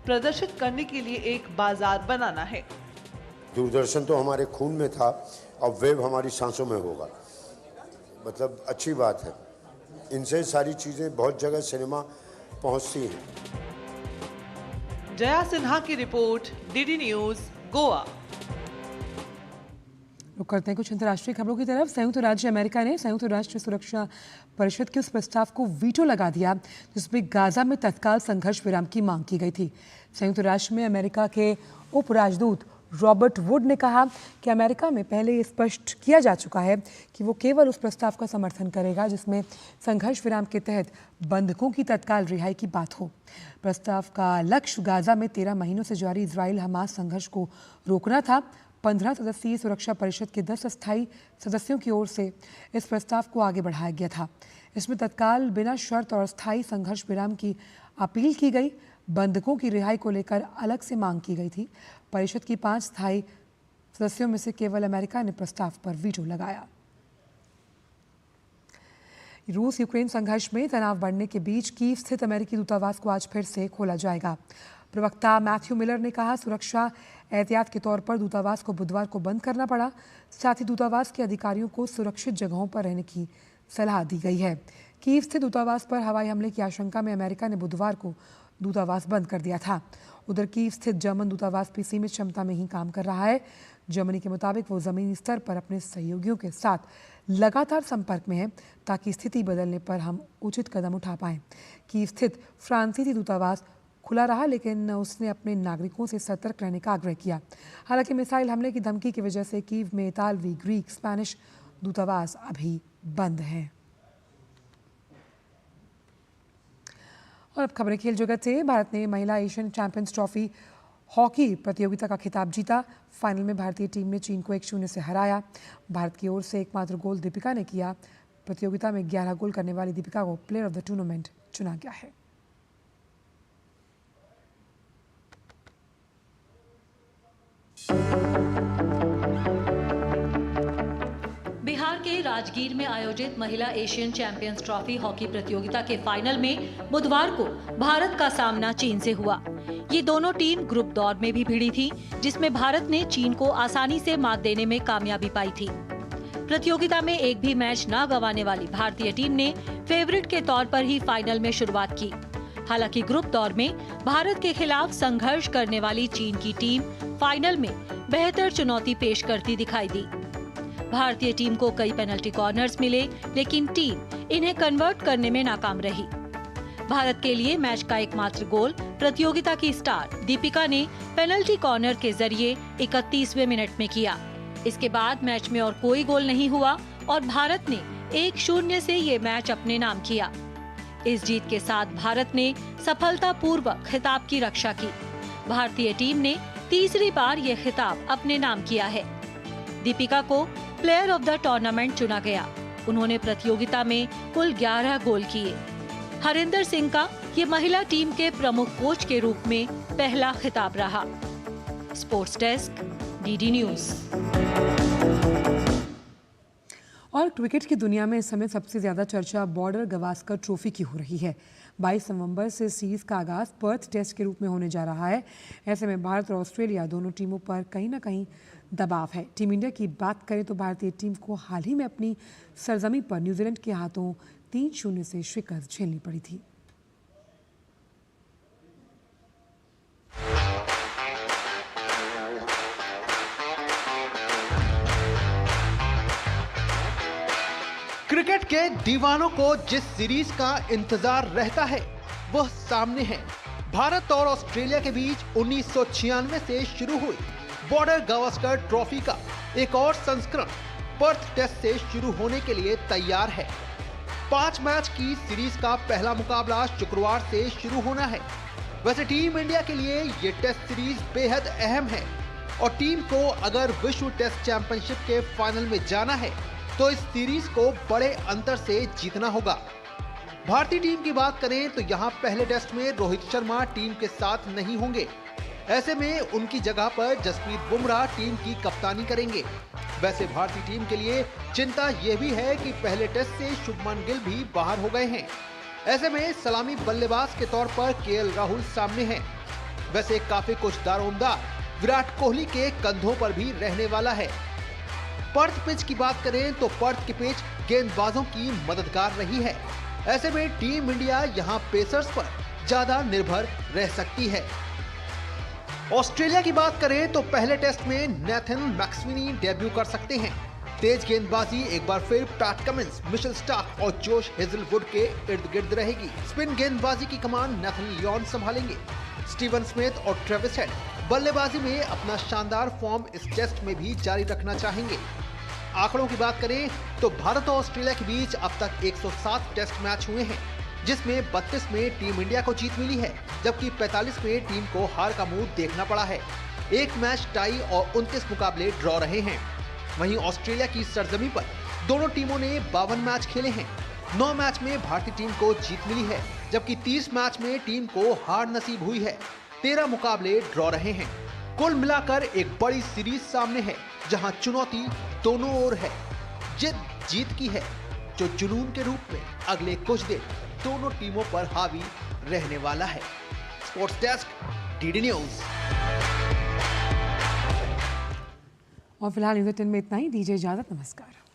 प्रदर्शित करने के लिए एक बाजार बनाना है। दूरदर्शन तो हमारे खून में था, अब वेब हमारी सांसों में होगा। मतलब अच्छी बात है, इनसे सारी चीजें बहुत जगह सिनेमा पहुंचती हैं। जया सिन्हा की रिपोर्ट, DD न्यूज, गोवा। रुक करते हैं कुछ अंतर्राष्ट्रीय खबरों की तरफ। संयुक्त राज्य अमेरिका ने संयुक्त राष्ट्र सुरक्षा परिषद के उस प्रस्ताव को वीटो लगा दिया जिसमें गाजा में तत्काल संघर्ष विराम की मांग की गई थी। संयुक्त राष्ट्र में अमेरिका के उप राजदूत रॉबर्ट वुड ने कहा कि अमेरिका में पहले ये स्पष्ट किया जा चुका है कि वो केवल उस प्रस्ताव का समर्थन करेगा जिसमें संघर्ष विराम के तहत बंधकों की तत्काल रिहाई की बात हो। प्रस्ताव का लक्ष्य गाजा में 13 महीनों से जारी इजराइल हमास संघर्ष को रोकना था। 15 सदस्यीय सुरक्षा परिषद के 10 अस्थायी सदस्यों की ओर से इस प्रस्ताव को आगे बढ़ाया गया था। इसमें तत्काल बिना शर्त और स्थायी संघर्ष विराम की अपील की गई। बंधकों की रिहाई को लेकर अलग से मांग की गई थी। परिषद की 5 स्थायी सदस्यों में से केवल अमेरिका ने प्रस्ताव पर वीटो लगाया। रूस यूक्रेन संघर्ष में तनाव बढ़ने के बीच कीव स्थित अमेरिकी दूतावास को आज फिर से खोला जाएगा। प्रवक्ता मैथ्यू मिलर ने कहा, सुरक्षा एहतियात के तौर पर दूतावास को बुधवार को बंद करना पड़ा। साथ ही दूतावास के अधिकारियों को सुरक्षित जगहों पर रहने की सलाह दी गई है। कीव स्थित दूतावास पर हवाई हमले की आशंका में अमेरिका ने बुधवार को दूतावास बंद कर दिया था। उधर कीव स्थित जर्मन दूतावास भी सीमित क्षमता में ही काम कर रहा है। जर्मनी के मुताबिक वो जमीनी स्तर पर अपने सहयोगियों के साथ लगातार संपर्क में है ताकि स्थिति बदलने पर हम उचित कदम उठा पाएं। कीव स्थित फ्रांसीसी दूतावास खुला रहा, लेकिन उसने अपने नागरिकों से सतर्क रहने का आग्रह किया। हालांकि मिसाइल हमले की धमकी की वजह से कीव में इतालवी, ग्रीक, स्पेनिश दूतावास अभी बंद हैं। और अब खबरें खेल जगत से। भारत ने महिला एशियन चैंपियंस ट्रॉफी हॉकी प्रतियोगिता का खिताब जीता। फाइनल में भारतीय टीम ने चीन को 1-0 से हराया। भारत की ओर से एकमात्र गोल दीपिका ने किया। प्रतियोगिता में 11 गोल करने वाली दीपिका को प्लेयर ऑफ द टूर्नामेंट चुना गया है। बिहार के राजगीर में आयोजित महिला एशियन चैंपियंस ट्रॉफी हॉकी प्रतियोगिता के फाइनल में बुधवार को भारत का सामना चीन से हुआ। ये दोनों टीम ग्रुप दौर में भी भिड़ी थी, जिसमें भारत ने चीन को आसानी से मात देने में कामयाबी पाई थी। प्रतियोगिता में एक भी मैच न गंवाने वाली भारतीय टीम ने फेवरेट के तौर पर ही फाइनल में शुरुआत की। हालांकि ग्रुप दौर में भारत के खिलाफ संघर्ष करने वाली चीन की टीम फाइनल में बेहतर चुनौती पेश करती दिखाई दी। भारतीय टीम को कई पेनल्टी कॉर्नर्स मिले, लेकिन टीम इन्हें कन्वर्ट करने में नाकाम रही। भारत के लिए मैच का एकमात्र गोल प्रतियोगिता की स्टार दीपिका ने पेनल्टी कॉर्नर के जरिए 31वें मिनट में किया। इसके बाद मैच में और कोई गोल नहीं हुआ और भारत ने 1-0 से ये मैच अपने नाम किया। इस जीत के साथ भारत ने सफलतापूर्वक खिताब की रक्षा की। भारतीय टीम ने तीसरी बार ये खिताब अपने नाम किया है। दीपिका को प्लेयर ऑफ द टूर्नामेंट चुना गया। उन्होंने प्रतियोगिता में कुल 11 गोल किए। हरिंदर सिंह का ये महिला टीम के प्रमुख कोच के रूप में पहला खिताब रहा। Sports desk, DD news. और क्रिकेट की दुनिया में इस समय सबसे ज्यादा चर्चा बॉर्डर गवास्कर ट्रॉफी की हो रही है। 22 नवंबर से सीरीज का आगाज पर्थ टेस्ट के रूप में होने जा रहा है। ऐसे में भारत और ऑस्ट्रेलिया दोनों टीमों पर कहीं ना कहीं दबाव है। टीम इंडिया की बात करें तो भारतीय टीम को हाल ही में अपनी सरजमी पर न्यूजीलैंड के हाथों 3-0 से शिकस्त झेलनी पड़ी थी। क्रिकेट के दीवानों को जिस सीरीज का इंतजार रहता है वह सामने है। भारत और ऑस्ट्रेलिया के बीच 1996 से शुरू हुई बॉर्डर गावस्कर ट्रॉफी का एक और संस्करण पर्थ टेस्ट से शुरू होने के लिए तैयार है। 5 मैच की सीरीज का पहला मुकाबला शुक्रवार से शुरू होना है। वैसे टीम इंडिया के लिए ये टेस्ट सीरीज बेहद अहम है और टीम को अगर विश्व टेस्ट चैंपियनशिप के फाइनल में जाना है तो इस सीरीज को बड़े अंतर से जीतना होगा। भारतीय टीम की बात करें तो यहां पहले टेस्ट में रोहित शर्मा टीम के साथ नहीं होंगे। ऐसे में उनकी जगह पर जसप्रीत बुमराह टीम की कप्तानी करेंगे। वैसे भारतीय टीम के लिए चिंता यह भी है कि पहले टेस्ट से शुभमन गिल भी बाहर हो गए हैं। ऐसे में सलामी बल्लेबाज के तौर पर केएल राहुल सामने हैं। वैसे काफी कुछ दारोमदार विराट कोहली के कंधों पर भी रहने वाला है। पर्थ पिच की बात करें तो पर्थ की पिच गेंदबाजों की मददगार रही है। ऐसे में टीम इंडिया यहां पेसर्स पर ज्यादा निर्भर रह सकती है। ऑस्ट्रेलिया की बात करें तो पहले टेस्ट में नेथन मैक्सवेनी डेब्यू कर सकते हैं। तेज गेंदबाजी एक बार फिर पैट कमिंस, मिशेल स्टार्क और जोश हेजलवुड के इर्द गिर्द रहेगी। स्पिन गेंदबाजी की कमान नेथन लियोन संभालेंगे। स्टीवन स्मिथ और ट्रेविस हेड बल्लेबाजी में अपना शानदार फॉर्म इस टेस्ट में भी जारी रखना चाहेंगे। आंकड़ों की बात करें तो भारत और ऑस्ट्रेलिया के बीच अब तक 107 टेस्ट मैच हुए हैं, जिसमें 32 में टीम इंडिया को जीत मिली है, जबकि 45 में टीम को हार का मुंह देखना पड़ा है। 1 मैच टाई और 29 मुकाबले ड्रॉ रहे हैं। वहीं ऑस्ट्रेलिया की सरजमी पर दोनों टीमों ने 52 मैच खेले हैं। 9 मैच में भारतीय टीम को जीत मिली है, जबकि 30 मैच में टीम को हार नसीब हुई है। 13 मुकाबले ड्रॉ रहे हैं। कुल मिलाकर एक बड़ी सीरीज सामने है, जहां चुनौती दोनों ओर है। जीत की है, जो जुनून के रूप में अगले कुछ दिन दोनों टीमों पर हावी रहने वाला है। Sports desk, DD news. और फिलहाल न्यूज़ 18 में इतना ही। दीजिए इजाजत। नमस्कार।